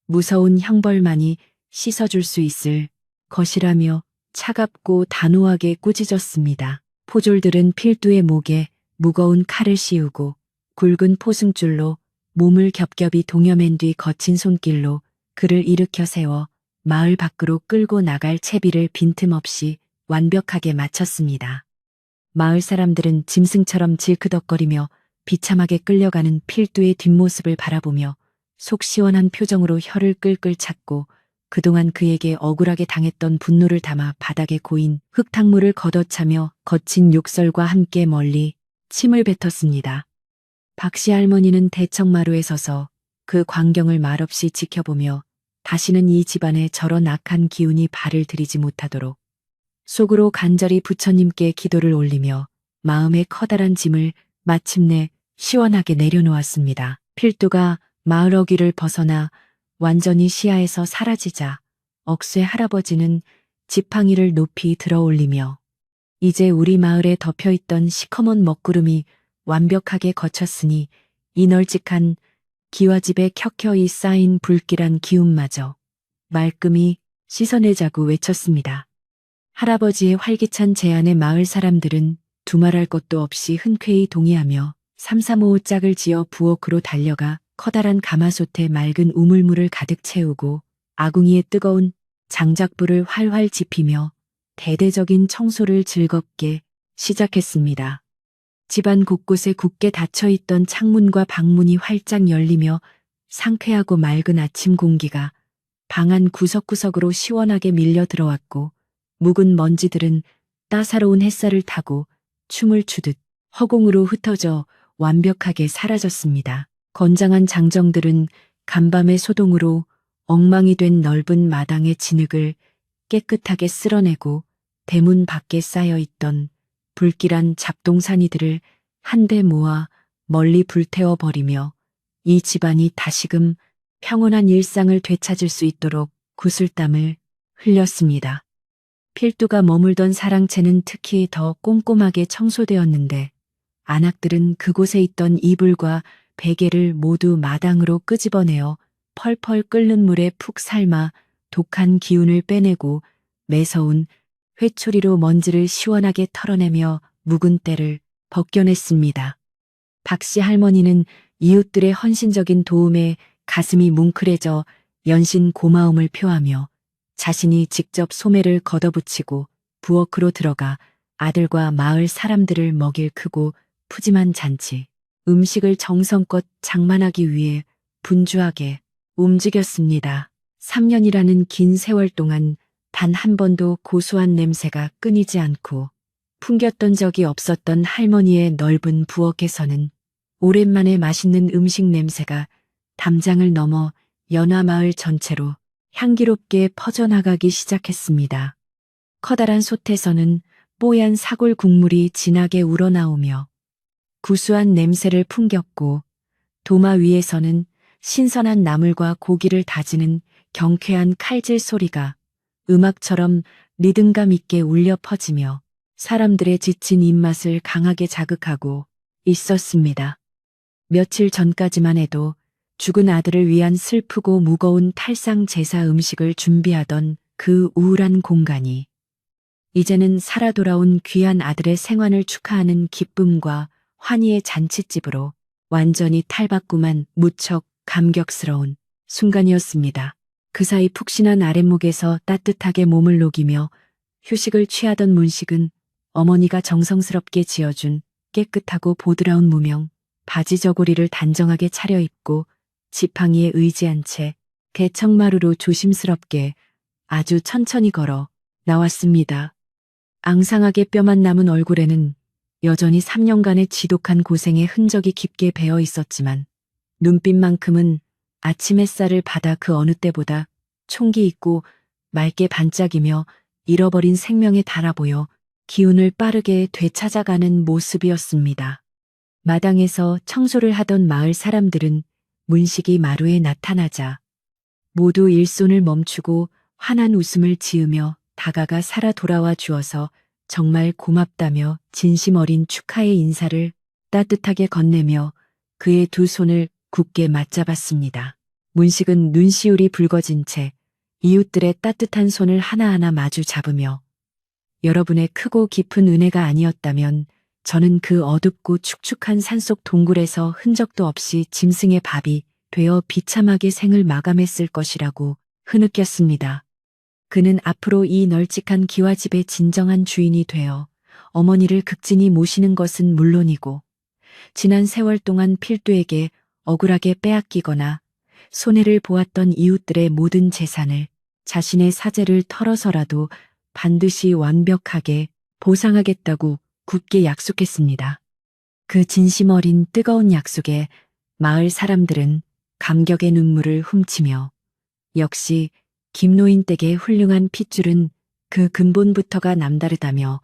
무서운 형벌만이 씻어줄 수 있을 것이라며 차갑고 단호하게 꾸짖었습니다. 포졸들은 필두의 목에 무거운 칼을 씌우고 굵은 포승줄로 몸을 겹겹이 동여맨 뒤 거친 손길로 그를 일으켜 세워 마을 밖으로 끌고 나갈 채비를 빈틈없이 완벽하게 마쳤습니다. 마을 사람들은 짐승처럼 질그덕거리며 비참하게 끌려가는 필두의 뒷모습을 바라보며 속 시원한 표정으로 혀를 끌끌 찼고 그동안 그에게 억울하게 당했던 분노를 담아 바닥에 고인 흙탕물을 걷어차며 거친 욕설과 함께 멀리 침을 뱉었습니다. 박씨 할머니는 대청마루에 서서 그 광경을 말없이 지켜보며 다시는 이 집안에 저런 악한 기운이 발을 들이지 못하도록 속으로 간절히 부처님께 기도를 올리며 마음의 커다란 짐을 마침내 시원하게 내려놓았습니다. 필두가 마을 어귀를 벗어나 완전히 시야에서 사라지자 억새 할아버지는 지팡이를 높이 들어 올리며 이제 우리 마을에 덮여있던 시커먼 먹구름이 완벽하게 걷혔으니 이 널찍한 기와집에 켜켜이 쌓인 불길한 기운마저 말끔히 씻어내자고 외쳤습니다. 할아버지의 활기찬 제안에 마을 사람들은 두말할 것도 없이 흔쾌히 동의하며 삼삼오오 짝을 지어 부엌으로 달려가 커다란 가마솥에 맑은 우물물을 가득 채우고 아궁이에 뜨거운 장작불을 활활 지피며 대대적인 청소를 즐겁게 시작했습니다. 집안 곳곳에 굳게 닫혀있던 창문과 방문이 활짝 열리며 상쾌하고 맑은 아침 공기가 방 안 구석구석으로 시원하게 밀려 들어왔고 묵은 먼지들은 따사로운 햇살을 타고 춤을 추듯 허공으로 흩어져 완벽하게 사라졌습니다. 건장한 장정들은 간밤의 소동으로 엉망이 된 넓은 마당의 진흙을 깨끗하게 쓸어내고 대문 밖에 쌓여있던 불길한 잡동사니들을 한데 모아 멀리 불태워 버리며 이 집안이 다시금 평온한 일상을 되찾을 수 있도록 구슬땀을 흘렸습니다. 필두가 머물던 사랑채는 특히 더 꼼꼼하게 청소되었는데 안악들은 그곳에 있던 이불과 베개를 모두 마당으로 끄집어내어 펄펄 끓는 물에 푹 삶아 독한 기운을 빼내고 매서운 회초리로 먼지를 시원하게 털어내며 묵은 때를 벗겨냈습니다. 박씨 할머니는 이웃들의 헌신적인 도움에 가슴이 뭉클해져 연신 고마움을 표하며 자신이 직접 소매를 걷어붙이고 부엌으로 들어가 아들과 마을 사람들을 먹일 크고 푸짐한 잔치, 음식을 정성껏 장만하기 위해 분주하게 움직였습니다. 3년이라는 긴 세월 동안 단 한 번도 고소한 냄새가 끊이지 않고 풍겼던 적이 없었던 할머니의 넓은 부엌에서는 오랜만에 맛있는 음식 냄새가 담장을 넘어 연화마을 전체로 향기롭게 퍼져나가기 시작했습니다. 커다란 솥에서는 뽀얀 사골 국물이 진하게 우러나오며 구수한 냄새를 풍겼고 도마 위에서는 신선한 나물과 고기를 다지는 경쾌한 칼질 소리가 음악처럼 리듬감 있게 울려 퍼지며 사람들의 지친 입맛을 강하게 자극하고 있었습니다. 며칠 전까지만 해도 죽은 아들을 위한 슬프고 무거운 탈상 제사 음식을 준비하던 그 우울한 공간이 이제는 살아 돌아온 귀한 아들의 생환을 축하하는 기쁨과 환희의 잔칫집으로 완전히 탈바꿈한 무척 감격스러운 순간이었습니다. 그 사이 푹신한 아랫목에서 따뜻하게 몸을 녹이며 휴식을 취하던 문식은 어머니가 정성스럽게 지어준 깨끗하고 보드라운 무명 바지 저고리를 단정하게 차려입고 지팡이에 의지한 채 대청마루로 조심스럽게 아주 천천히 걸어 나왔습니다. 앙상하게 뼈만 남은 얼굴에는 여전히 3년간의 지독한 고생의 흔적이 깊게 배어 있었지만 눈빛만큼은 아침 햇살을 받아 그 어느 때보다 총기 있고 맑게 반짝이며 잃어버린 생명에 달아 보여 기운을 빠르게 되찾아가는 모습이었습니다. 마당에서 청소를 하던 마을 사람들은 문식이 마루에 나타나자 모두 일손을 멈추고 환한 웃음을 지으며 다가가 살아 돌아와 주어서 정말 고맙다며 진심 어린 축하의 인사를 따뜻하게 건네며 그의 두 손을 굳게 맞잡았습니다. 문식은 눈시울이 붉어진 채 이웃들의 따뜻한 손을 하나하나 마주 잡으며 여러분의 크고 깊은 은혜가 아니었다면 저는 그 어둡고 축축한 산속 동굴에서 흔적도 없이 짐승의 밥이 되어 비참하게 생을 마감했을 것이라고 흐느꼈습니다. 그는 앞으로 이 널찍한 기와집의 진정한 주인이 되어 어머니를 극진히 모시는 것은 물론이고 지난 세월 동안 필두에게 억울하게 빼앗기거나 손해를 보았던 이웃들의 모든 재산을 자신의 사재를 털어서라도 반드시 완벽하게 보상하겠다고 굳게 약속했습니다. 그 진심 어린 뜨거운 약속에 마을 사람들은 감격의 눈물을 훔치며 역시 김노인 댁의 훌륭한 핏줄은 그 근본부터가 남다르다며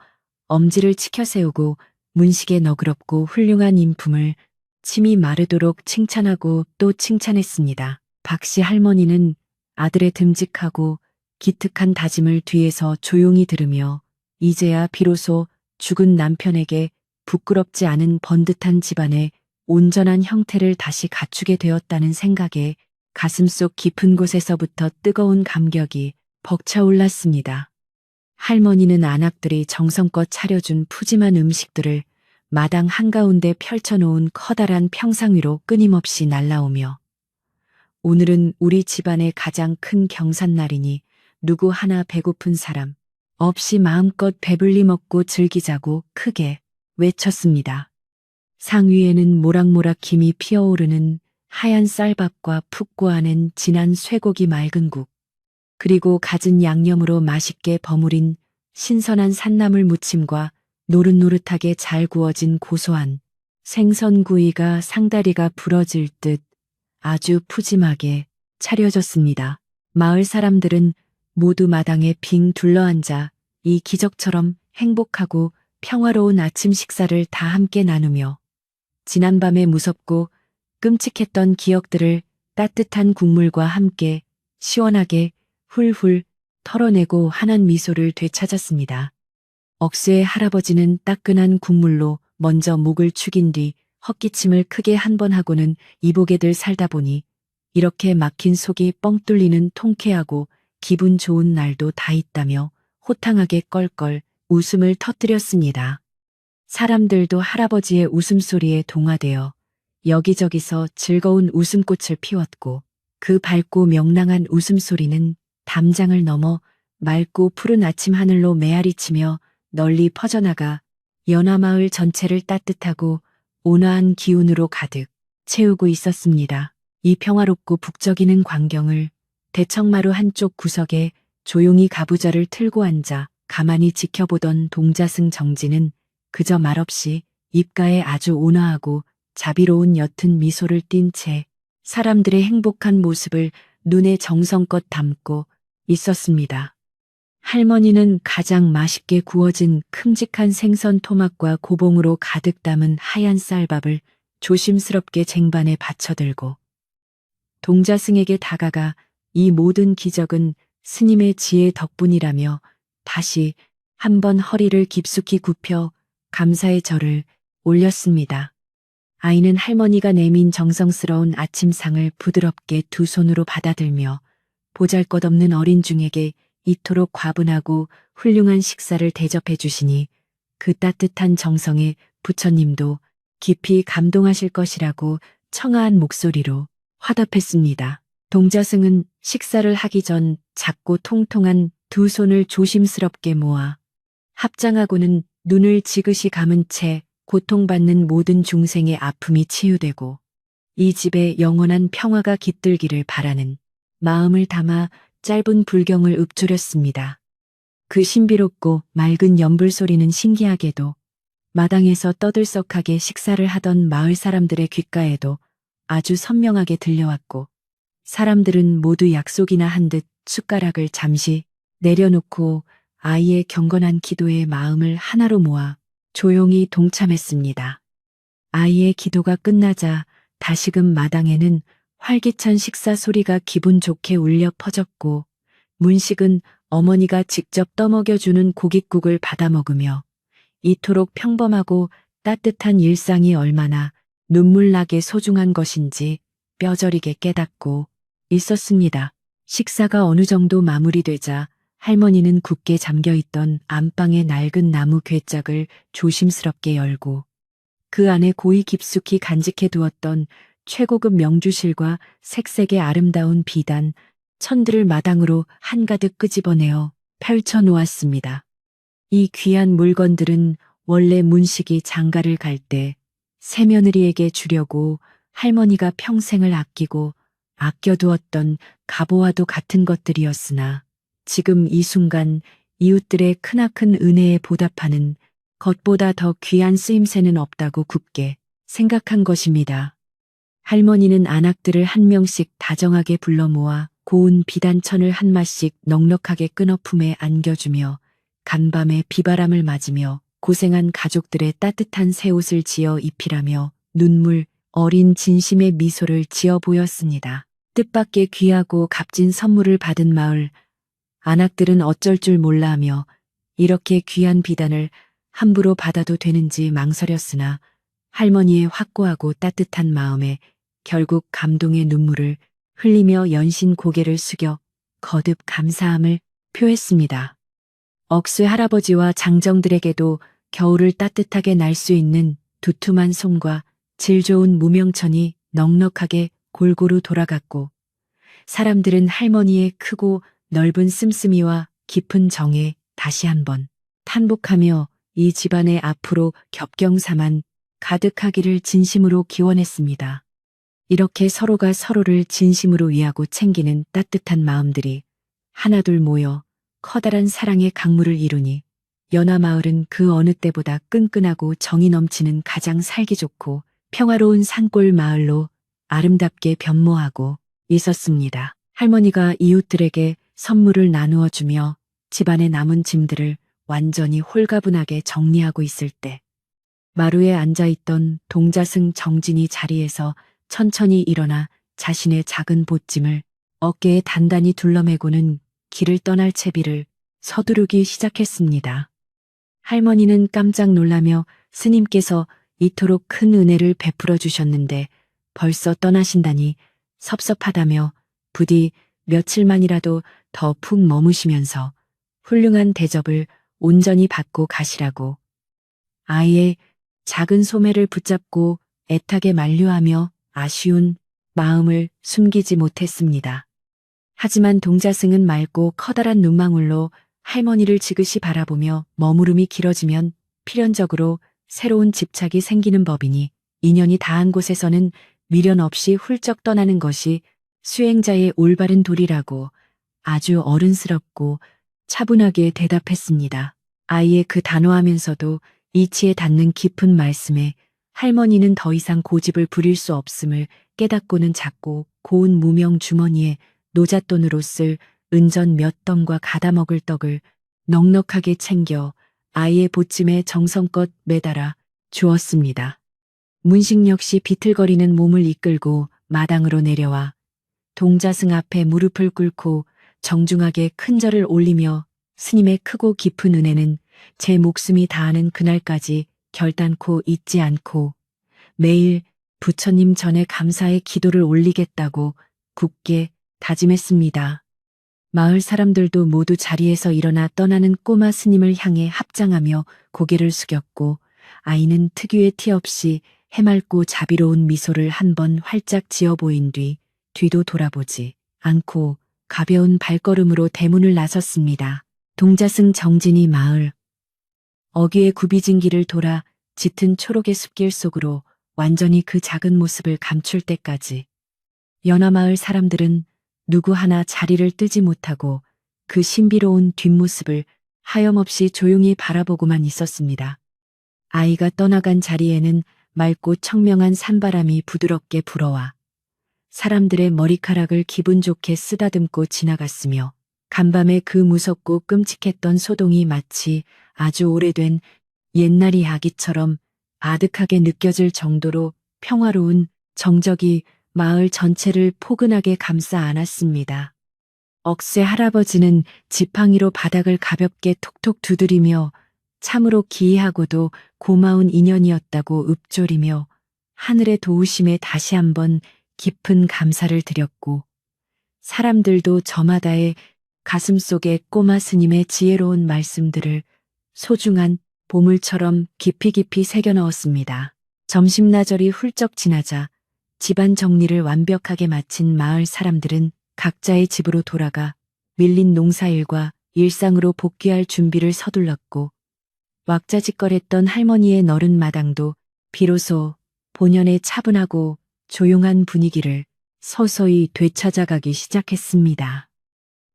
엄지를 치켜 세우고 문식의 너그럽고 훌륭한 인품을 침이 마르도록 칭찬하고 또 칭찬했습니다. 박씨 할머니는 아들의 듬직하고 기특한 다짐을 뒤에서 조용히 들으며 이제야 비로소 죽은 남편에게 부끄럽지 않은 번듯한 집안의 온전한 형태를 다시 갖추게 되었다는 생각에 가슴속 깊은 곳에서부터 뜨거운 감격이 벅차올랐습니다. 할머니는 아낙들이 정성껏 차려준 푸짐한 음식들을 마당 한가운데 펼쳐놓은 커다란 평상 위로 끊임없이 날라오며 오늘은 우리 집안의 가장 큰 경산날이니 누구 하나 배고픈 사람 없이 마음껏 배불리 먹고 즐기자고 크게 외쳤습니다. 상 위에는 모락모락 김이 피어오르는 하얀 쌀밥과 푹 고아낸 진한 쇠고기 맑은 국, 그리고 갖은 양념으로 맛있게 버무린 신선한 산나물 무침과 노릇노릇하게 잘 구워진 고소한 생선구이가 상다리가 부러질 듯 아주 푸짐하게 차려졌습니다. 마을 사람들은 모두 마당에 빙 둘러앉아 이 기적처럼 행복하고 평화로운 아침 식사를 다 함께 나누며 지난밤에 무섭고 끔찍했던 기억들을 따뜻한 국물과 함께 시원하게 훌훌 털어내고 환한 미소를 되찾았습니다. 억수의 할아버지는 따끈한 국물로 먼저 목을 축인 뒤 헛기침을 크게 한 번 하고는 이보게들 살다 보니 이렇게 막힌 속이 뻥 뚫리는 통쾌하고 기분 좋은 날도 다 있다며 호탕하게 껄껄 웃음을 터뜨렸습니다. 사람들도 할아버지의 웃음소리에 동화되어 여기저기서 즐거운 웃음꽃을 피웠고 그 밝고 명랑한 웃음소리는 담장을 넘어 맑고 푸른 아침 하늘로 메아리치며 널리 퍼져나가 연화마을 전체를 따뜻하고 온화한 기운으로 가득 채우고 있었습니다. 이 평화롭고 북적이는 광경을 대청마루 한쪽 구석에 조용히 가부좌를 틀고 앉아 가만히 지켜보던 동자승 정진은 그저 말없이 입가에 아주 온화하고 자비로운 옅은 미소를 띤 채 사람들의 행복한 모습을 눈에 정성껏 담고 있었습니다. 할머니는 가장 맛있게 구워진 큼직한 생선 토막과 고봉으로 가득 담은 하얀 쌀밥을 조심스럽게 쟁반에 받쳐들고 동자승에게 다가가 이 모든 기적은 스님의 지혜 덕분이라며 다시 한번 허리를 깊숙이 굽혀 감사의 절을 올렸습니다. 아이는 할머니가 내민 정성스러운 아침상을 부드럽게 두 손으로 받아들며 보잘것없는 어린 중에게 이토록 과분하고 훌륭한 식사를 대접해 주시니 그 따뜻한 정성에 부처님도 깊이 감동하실 것이라고 청아한 목소리로 화답했습니다. 동자승은 식사를 하기 전 작고 통통한 두 손을 조심스럽게 모아 합장하고는 눈을 지그시 감은 채 고통받는 모든 중생의 아픔이 치유되고 이 집에 영원한 평화가 깃들기를 바라는 마음을 담아 짧은 불경을 읊조렸습니다. 그 신비롭고 맑은 연불 소리는 신기하게도 마당에서 떠들썩하게 식사를 하던 마을 사람들의 귓가에도 아주 선명하게 들려왔고 사람들은 모두 약속이나 한 듯 숟가락을 잠시 내려놓고 아이의 경건한 기도에 마음을 하나로 모아 조용히 동참했습니다. 아이의 기도가 끝나자 다시금 마당에는 활기찬 식사 소리가 기분 좋게 울려 퍼졌고 문식은 어머니가 직접 떠먹여주는 고깃국을 받아 먹으며 이토록 평범하고 따뜻한 일상이 얼마나 눈물나게 소중한 것인지 뼈저리게 깨닫고 있었습니다. 식사가 어느 정도 마무리되자 할머니는 굳게 잠겨있던 안방의 낡은 나무 괴짝을 조심스럽게 열고 그 안에 고이 깊숙이 간직해 두었던 최고급 명주실과 색색의 아름다운 비단, 천들을 마당으로 한가득 끄집어내어 펼쳐 놓았습니다. 이 귀한 물건들은 원래 문식이 장가를 갈 때 새며느리에게 주려고 할머니가 평생을 아끼고 아껴두었던 갑오와도 같은 것들이었으나 지금 이 순간 이웃들의 크나큰 은혜에 보답하는 것보다 더 귀한 쓰임새는 없다고 굳게 생각한 것입니다. 할머니는 아낙들을 한 명씩 다정하게 불러 모아 고운 비단천을 한 마씩 넉넉하게 끊어 품에 안겨주며 간밤에 비바람을 맞으며 고생한 가족들의 따뜻한 새 옷을 지어 입히라며 눈물 어린 진심의 미소를 지어 보였습니다. 뜻밖의 귀하고 값진 선물을 받은 마을 아낙들은 어쩔 줄 몰라 하며 이렇게 귀한 비단을 함부로 받아도 되는지 망설였으나 할머니의 확고하고 따뜻한 마음에 결국 감동의 눈물을 흘리며 연신 고개를 숙여 거듭 감사함을 표했습니다. 억새 할아버지와 장정들에게도 겨울을 따뜻하게 날 수 있는 두툼한 솜과 질 좋은 무명천이 넉넉하게 골고루 돌아갔고, 사람들은 할머니의 크고 넓은 씀씀이와 깊은 정에 다시 한번 탄복하며 이 집안의 앞으로 겹경사만 가득하기를 진심으로 기원했습니다. 이렇게 서로가 서로를 진심으로 위하고 챙기는 따뜻한 마음들이 하나둘 모여 커다란 사랑의 강물을 이루니 연화마을은 그 어느 때보다 끈끈하고 정이 넘치는 가장 살기 좋고 평화로운 산골 마을로 아름답게 변모하고 있었습니다. 할머니가 이웃들에게 선물을 나누어 주며 집안에 남은 짐들을 완전히 홀가분하게 정리하고 있을 때 마루에 앉아있던 동자승 정진이 자리에서 천천히 일어나 자신의 작은 보찜을 어깨에 단단히 둘러매고는 길을 떠날 채비를 서두르기 시작했습니다. 할머니는 깜짝 놀라며 스님께서 이토록 큰 은혜를 베풀어 주셨는데 벌써 떠나신다니 섭섭하다며 부디 며칠만이라도 더 푹 머무시면서 훌륭한 대접을 온전히 받고 가시라고 아이의 작은 소매를 붙잡고 애타게 만류하며 아쉬운 마음을 숨기지 못했습니다. 하지만 동자승은 맑고 커다란 눈망울로 할머니를 지그시 바라보며 머무름이 길어지면 필연적으로 새로운 집착이 생기는 법이니 인연이 닿은 곳에서는 미련 없이 훌쩍 떠나는 것이 수행자의 올바른 도리라고 아주 어른스럽고 차분하게 대답했습니다. 아이의 그 단호하면서도 이치에 닿는 깊은 말씀에 할머니는 더 이상 고집을 부릴 수 없음을 깨닫고는 작고 고운 무명 주머니에 노잣돈으로 쓸 은전 몇 덩과 가다 먹을 떡을 넉넉하게 챙겨 아이의 보찜에 정성껏 매달아 주었습니다. 문식 역시 비틀거리는 몸을 이끌고 마당으로 내려와 동자승 앞에 무릎을 꿇고 정중하게 큰 절을 올리며 스님의 크고 깊은 은혜는 제 목숨이 다하는 그날까지 결단코 잊지 않고 매일 부처님 전에 감사의 기도를 올리겠다고 굳게 다짐했습니다. 마을 사람들도 모두 자리에서 일어나 떠나는 꼬마 스님을 향해 합장하며 고개를 숙였고 아이는 특유의 티 없이 해맑고 자비로운 미소를 한 번 활짝 지어 보인 뒤 뒤도 돌아보지 않고 가벼운 발걸음으로 대문을 나섰습니다. 동자승 정진이 마을 어귀의 굽이진 길을 돌아 짙은 초록의 숲길 속으로 완전히 그 작은 모습을 감출 때까지 연화마을 사람들은 누구 하나 자리를 뜨지 못하고 그 신비로운 뒷모습을 하염없이 조용히 바라보고만 있었습니다. 아이가 떠나간 자리에는 맑고 청명한 산바람이 부드럽게 불어와 사람들의 머리카락을 기분 좋게 쓰다듬고 지나갔으며 간밤에 그 무섭고 끔찍했던 소동이 마치 아주 오래된 옛날 이야기처럼 아득하게 느껴질 정도로 평화로운 정적이 마을 전체를 포근하게 감싸 안았습니다. 억새 할아버지는 지팡이로 바닥을 가볍게 톡톡 두드리며 참으로 기이하고도 고마운 인연이었다고 읊조리며 하늘의 도우심에 다시 한번 깊은 감사를 드렸고 사람들도 저마다의 가슴속에 꼬마 스님의 지혜로운 말씀들을 소중한 보물처럼 깊이 깊이 새겨 넣었습니다. 점심나절이 훌쩍 지나자 집안 정리를 완벽하게 마친 마을 사람들은 각자의 집으로 돌아가 밀린 농사일과 일상으로 복귀할 준비를 서둘렀고 왁자지껄했던 할머니의 너른 마당도 비로소 본연의 차분하고 조용한 분위기를 서서히 되찾아가기 시작했습니다.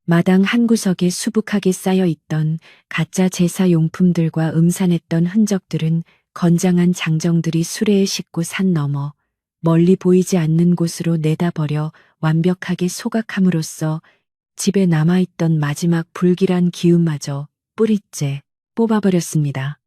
마당 한 구석에 수북하게 쌓여 있던 가짜 제사 용품들과 음산했던 흔적들은 건장한 장정들이 수레에 싣고 산 너머 멀리 보이지 않는 곳으로 내다버려 완벽하게 소각함으로써 집에 남아있던 마지막 불길한 기운마저 뿌리째 뽑아버렸습니다.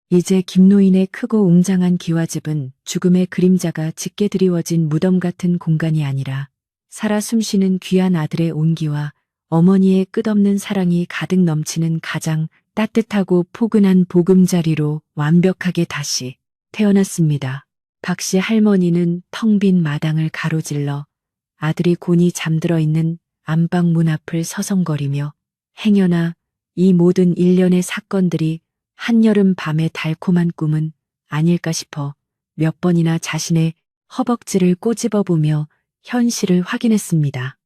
이제 김노인의 크고 웅장한 기와집은 죽음의 그림자가 짙게 드리워진 무덤 같은 공간이 아니라 살아 숨쉬는 귀한 아들의 온기와 어머니의 끝없는 사랑이 가득 넘치는 가장 따뜻하고 포근한 보금자리로 완벽하게 다시 태어났습니다. 박씨 할머니는 텅 빈 마당을 가로질러 아들이 곤히 잠들어 있는 안방 문 앞을 서성거리며 행여나 이 모든 일련의 사건들이 한여름 밤의 달콤한 꿈은 아닐까 싶어 몇 번이나 자신의 허벅지를 꼬집어 보며 현실을 확인했습니다.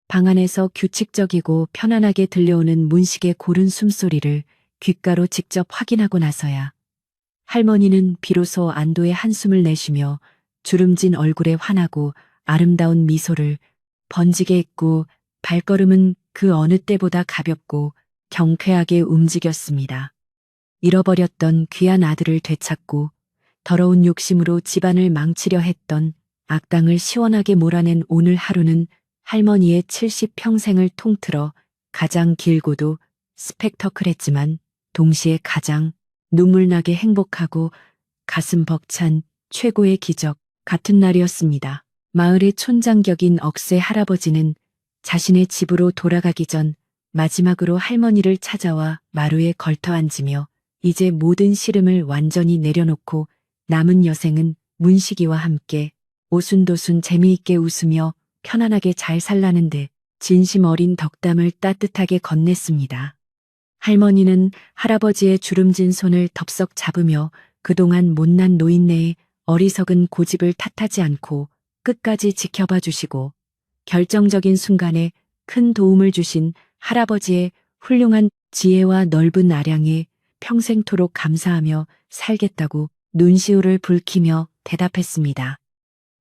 방 안에서 규칙적이고 편안하게 들려오는 문식의 고른 숨소리를 귓가로 직접 확인하고 나서야 할머니는 비로소 안도의 한숨을 내쉬며 주름진 얼굴에 환하고 아름다운 미소를 번지게 했고 발걸음은 그 어느 때보다 가볍고 경쾌하게 움직였습니다. 잃어버렸던 귀한 아들을 되찾고 더러운 욕심으로 집안을 망치려 했던 악당을 시원하게 몰아낸 오늘 하루는 할머니의 70평생을 통틀어 가장 길고도 스펙터클했지만 동시에 가장 눈물나게 행복하고 가슴 벅찬 최고의 기적 같은 날이었습니다. 마을의 촌장격인 억새 할아버지는 자신의 집으로 돌아가기 전 마지막으로 할머니를 찾아와 마루에 걸터 앉으며 이제 모든 시름을 완전히 내려놓고 남은 여생은 문식이와 함께 오순도순 재미있게 웃으며 편안하게 잘 살라는데 진심 어린 덕담을 따뜻하게 건넸습니다. 할머니는 할아버지의 주름진 손을 덥석 잡으며 그동안 못난 노인네의 어리석은 고집을 탓하지 않고 끝까지 지켜봐 주시고 결정적인 순간에 큰 도움을 주신 할아버지의 훌륭한 지혜와 넓은 아량에 평생토록 감사하며 살겠다고 눈시울을 붉히며 대답했습니다.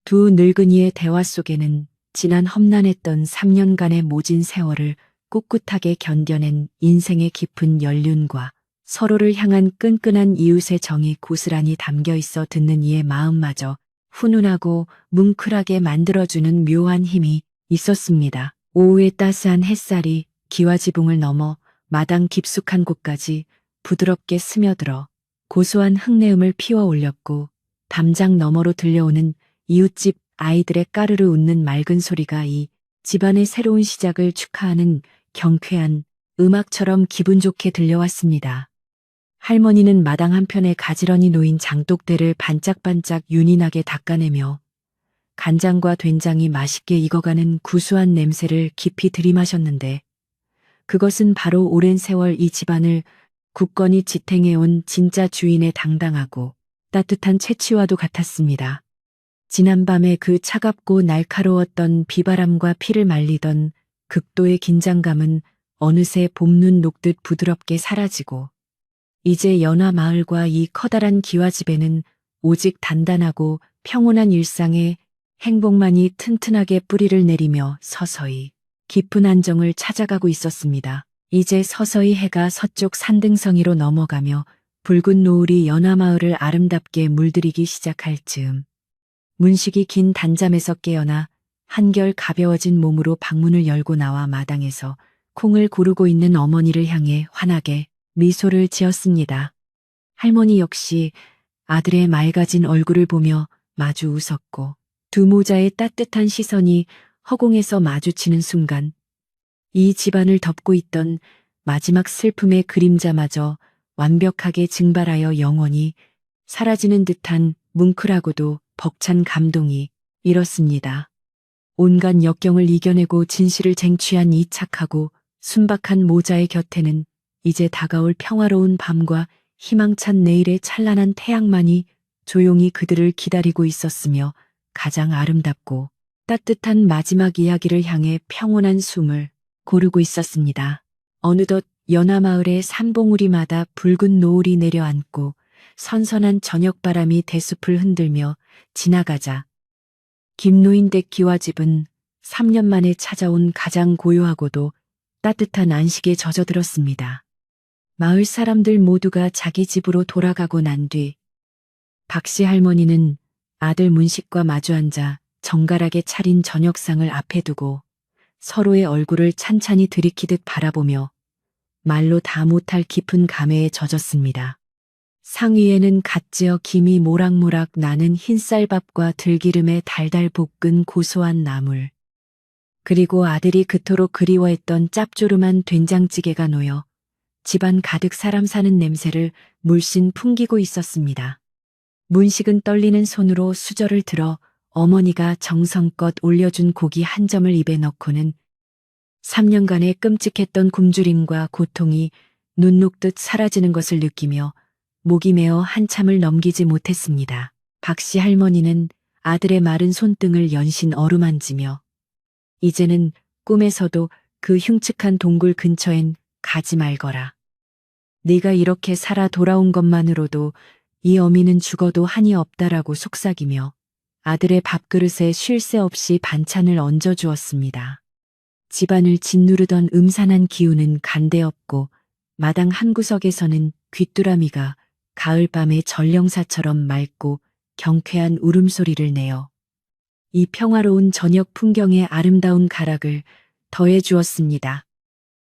두 늙은이의 대화 속에는 지난 험난했던 3년간의 모진 세월을 꿋꿋하게 견뎌낸 인생의 깊은 연륜과 서로를 향한 끈끈한 이웃의 정이 고스란히 담겨 있어 듣는 이의 마음마저 훈훈하고 뭉클하게 만들어주는 묘한 힘이 있었습니다. 오후의 따스한 햇살이 기와지붕을 넘어 마당 깊숙한 곳까지 부드럽게 스며들어 고소한 흙내음을 피워 올렸고 담장 너머로 들려오는 이웃집 아이들의 까르르 웃는 맑은 소리가 이 집안의 새로운 시작을 축하하는 경쾌한 음악처럼 기분 좋게 들려왔습니다. 할머니는 마당 한편에 가지런히 놓인 장독대를 반짝반짝 윤희나게 닦아내며 간장과 된장이 맛있게 익어가는 구수한 냄새를 깊이 들이마셨는데 그것은 바로 오랜 세월 이 집안을 굳건히 지탱해온 진짜 주인의 당당하고 따뜻한 채취와도 같았습니다. 지난밤에 그 차갑고 날카로웠던 비바람과 피를 말리던 극도의 긴장감은 어느새 봄눈 녹듯 부드럽게 사라지고 이제 연화 마을과 이 커다란 기와집에는 오직 단단하고 평온한 일상의 행복만이 튼튼하게 뿌리를 내리며 서서히 깊은 안정을 찾아가고 있었습니다. 이제 서서히 해가 서쪽 산등성이로 넘어가며 붉은 노을이 연화 마을을 아름답게 물들이기 시작할 즈음 문식이 긴 단잠에서 깨어나 한결 가벼워진 몸으로 방문을 열고 나와 마당에서 콩을 고르고 있는 어머니를 향해 환하게 미소를 지었습니다. 할머니 역시 아들의 맑아진 얼굴을 보며 마주 웃었고 두 모자의 따뜻한 시선이 허공에서 마주치는 순간 이 집안을 덮고 있던 마지막 슬픔의 그림자마저 완벽하게 증발하여 영원히 사라지는 듯한 뭉클하고도 벅찬 감동이 일었습니다. 온갖 역경을 이겨내고 진실을 쟁취한 이 착하고 순박한 모자의 곁에는 이제 다가올 평화로운 밤과 희망찬 내일의 찬란한 태양만이 조용히 그들을 기다리고 있었으며 가장 아름답고 따뜻한 마지막 이야기를 향해 평온한 숨을 고르고 있었습니다. 어느덧 연화마을의 산봉우리마다 붉은 노을이 내려앉고 선선한 저녁바람이 대숲을 흔들며 지나가자 김노인댁 기와집은 3년 만에 찾아온 가장 고요하고도 따뜻한 안식에 젖어들었습니다. 마을 사람들 모두가 자기 집으로 돌아가고 난 뒤 박씨 할머니는 아들 문식과 마주 앉아 정갈하게 차린 저녁상을 앞에 두고 서로의 얼굴을 찬찬히 들이키듯 바라보며 말로 다 못할 깊은 감회에 젖었습니다. 상 위에는 갓 지어 김이 모락모락 나는 흰쌀밥과 들기름에 달달 볶은 고소한 나물, 그리고 아들이 그토록 그리워했던 짭조름한 된장찌개가 놓여 집안 가득 사람 사는 냄새를 물씬 풍기고 있었습니다. 문식은 떨리는 손으로 수저를 들어 어머니가 정성껏 올려준 고기 한 점을 입에 넣고는 3년간의 끔찍했던 굶주림과 고통이 눈 녹듯 사라지는 것을 느끼며 목이 메어 한참을 넘기지 못했습니다. 박씨 할머니는 아들의 마른 손등을 연신 어루만지며 이제는 꿈에서도 그 흉측한 동굴 근처엔 가지 말거라. 네가 이렇게 살아 돌아온 것만으로도 이 어미는 죽어도 한이 없다라고 속삭이며 아들의 밥그릇에 쉴 새 없이 반찬을 얹어주었습니다. 집안을 짓누르던 음산한 기운은 간데없고 마당 한구석에서는 귀뚜라미가 가을밤의 전령사처럼 맑고 경쾌한 울음소리를 내어 이 평화로운 저녁 풍경의 아름다운 가락을 더해 주었습니다.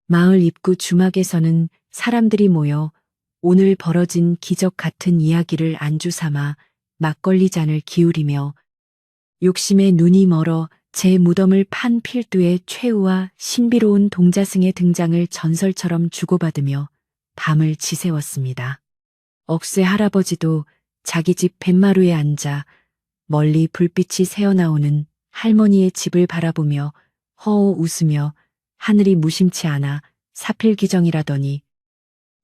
마을 입구 주막에서는 사람들이 모여 오늘 벌어진 기적 같은 이야기를 안주 삼아 막걸리 잔을 기울이며 욕심에 눈이 멀어 제 무덤을 판 필두의 최후와 신비로운 동자승의 등장을 전설처럼 주고받으며 밤을 지새웠습니다. 억새 할아버지도 자기 집 뱃마루에 앉아 멀리 불빛이 새어나오는 할머니의 집을 바라보며 허어 웃으며 하늘이 무심치 않아 사필기정이라더니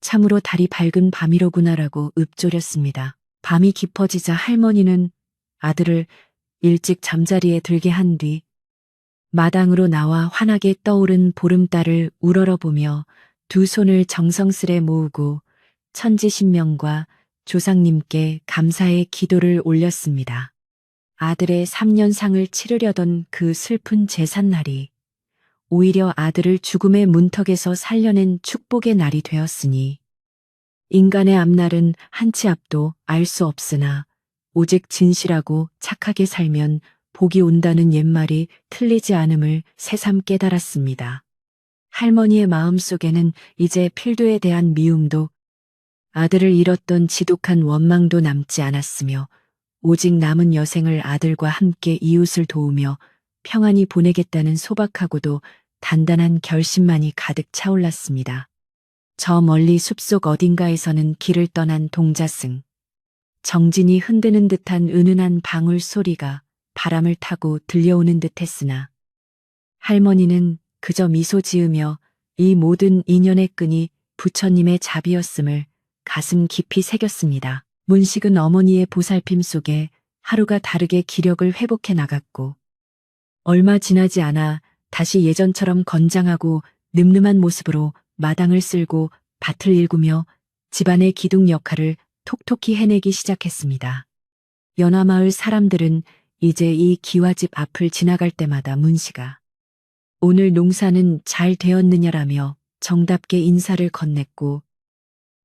참으로 달이 밝은 밤이로구나라고 읊조렸습니다. 밤이 깊어지자 할머니는 아들을 일찍 잠자리에 들게 한 뒤 마당으로 나와 환하게 떠오른 보름달을 우러러보며 두 손을 정성스레 모으고 천지신명과 조상님께 감사의 기도를 올렸습니다. 아들의 3년상을 치르려던 그 슬픈 제삿날이 오히려 아들을 죽음의 문턱에서 살려낸 축복의 날이 되었으니 인간의 앞날은 한치 앞도 알 수 없으나 오직 진실하고 착하게 살면 복이 온다는 옛말이 틀리지 않음을 새삼 깨달았습니다. 할머니의 마음속에는 이제 필두에 대한 미움도 아들을 잃었던 지독한 원망도 남지 않았으며 오직 남은 여생을 아들과 함께 이웃을 도우며 평안히 보내겠다는 소박하고도 단단한 결심만이 가득 차올랐습니다. 저 멀리 숲속 어딘가에서는 길을 떠난 동자승. 정진이 흔드는 듯한 은은한 방울 소리가 바람을 타고 들려오는 듯했으나 할머니는 그저 미소 지으며 이 모든 인연의 끈이 부처님의 자비였음을 가슴 깊이 새겼습니다. 문식은 어머니의 보살핌 속에 하루가 다르게 기력을 회복해 나갔고 얼마 지나지 않아 다시 예전처럼 건장하고 늠름한 모습으로 마당을 쓸고 밭을 일구며 집안의 기둥 역할을 톡톡히 해내기 시작했습니다. 연화마을 사람들은 이제 이 기와집 앞을 지나갈 때마다 문씨가 오늘 농사는 잘 되었느냐라며 정답게 인사를 건넸고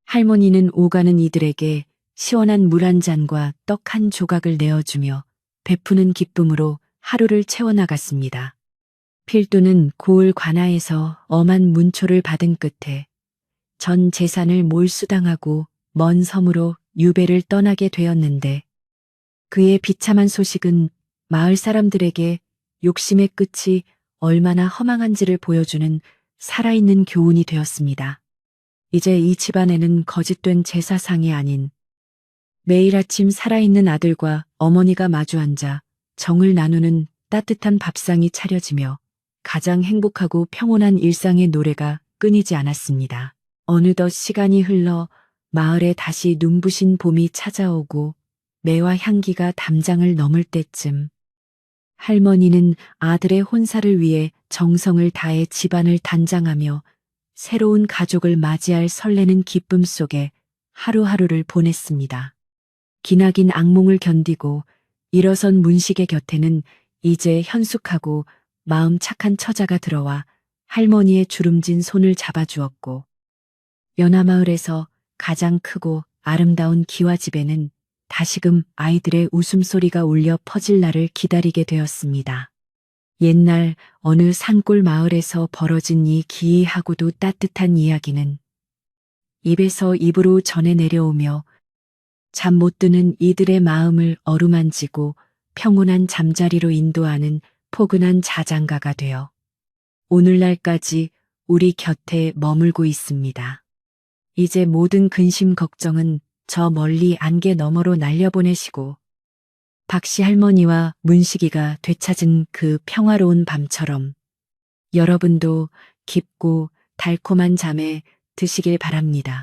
할머니는 오가는 이들에게 시원한 물 한 잔과 떡 한 조각을 내어주며 베푸는 기쁨으로 하루를 채워나갔습니다. 필두는 고을 관아에서 엄한 문초를 받은 끝에 전 재산을 몰수당하고 먼 섬으로 유배를 떠나게 되었는데 그의 비참한 소식은 마을 사람들에게 욕심의 끝이 얼마나 허망한지를 보여주는 살아있는 교훈이 되었습니다. 이제 이 집안에는 거짓된 제사상이 아닌 매일 아침 살아있는 아들과 어머니가 마주 앉아 정을 나누는 따뜻한 밥상이 차려지며 가장 행복하고 평온한 일상의 노래가 끊이지 않았습니다. 어느덧 시간이 흘러 마을에 다시 눈부신 봄이 찾아오고 매화 향기가 담장을 넘을 때쯤 할머니는 아들의 혼사를 위해 정성을 다해 집안을 단장하며 새로운 가족을 맞이할 설레는 기쁨 속에 하루하루를 보냈습니다. 기나긴 악몽을 견디고 일어선 문식의 곁에는 이제 현숙하고 마음 착한 처자가 들어와 할머니의 주름진 손을 잡아주었고 연화마을에서 가장 크고 아름다운 기와집에는 다시금 아이들의 웃음소리가 울려 퍼질 날을 기다리게 되었습니다. 옛날 어느 산골 마을에서 벌어진 이 기이하고도 따뜻한 이야기는 입에서 입으로 전해 내려오며 잠 못 드는 이들의 마음을 어루만지고 평온한 잠자리로 인도하는 포근한 자장가가 되어 오늘날까지 우리 곁에 머물고 있습니다. 이제 모든 근심 걱정은 저 멀리 안개 너머로 날려보내시고 박씨 할머니와 문식이가 되찾은 그 평화로운 밤처럼 여러분도 깊고 달콤한 잠에 드시길 바랍니다.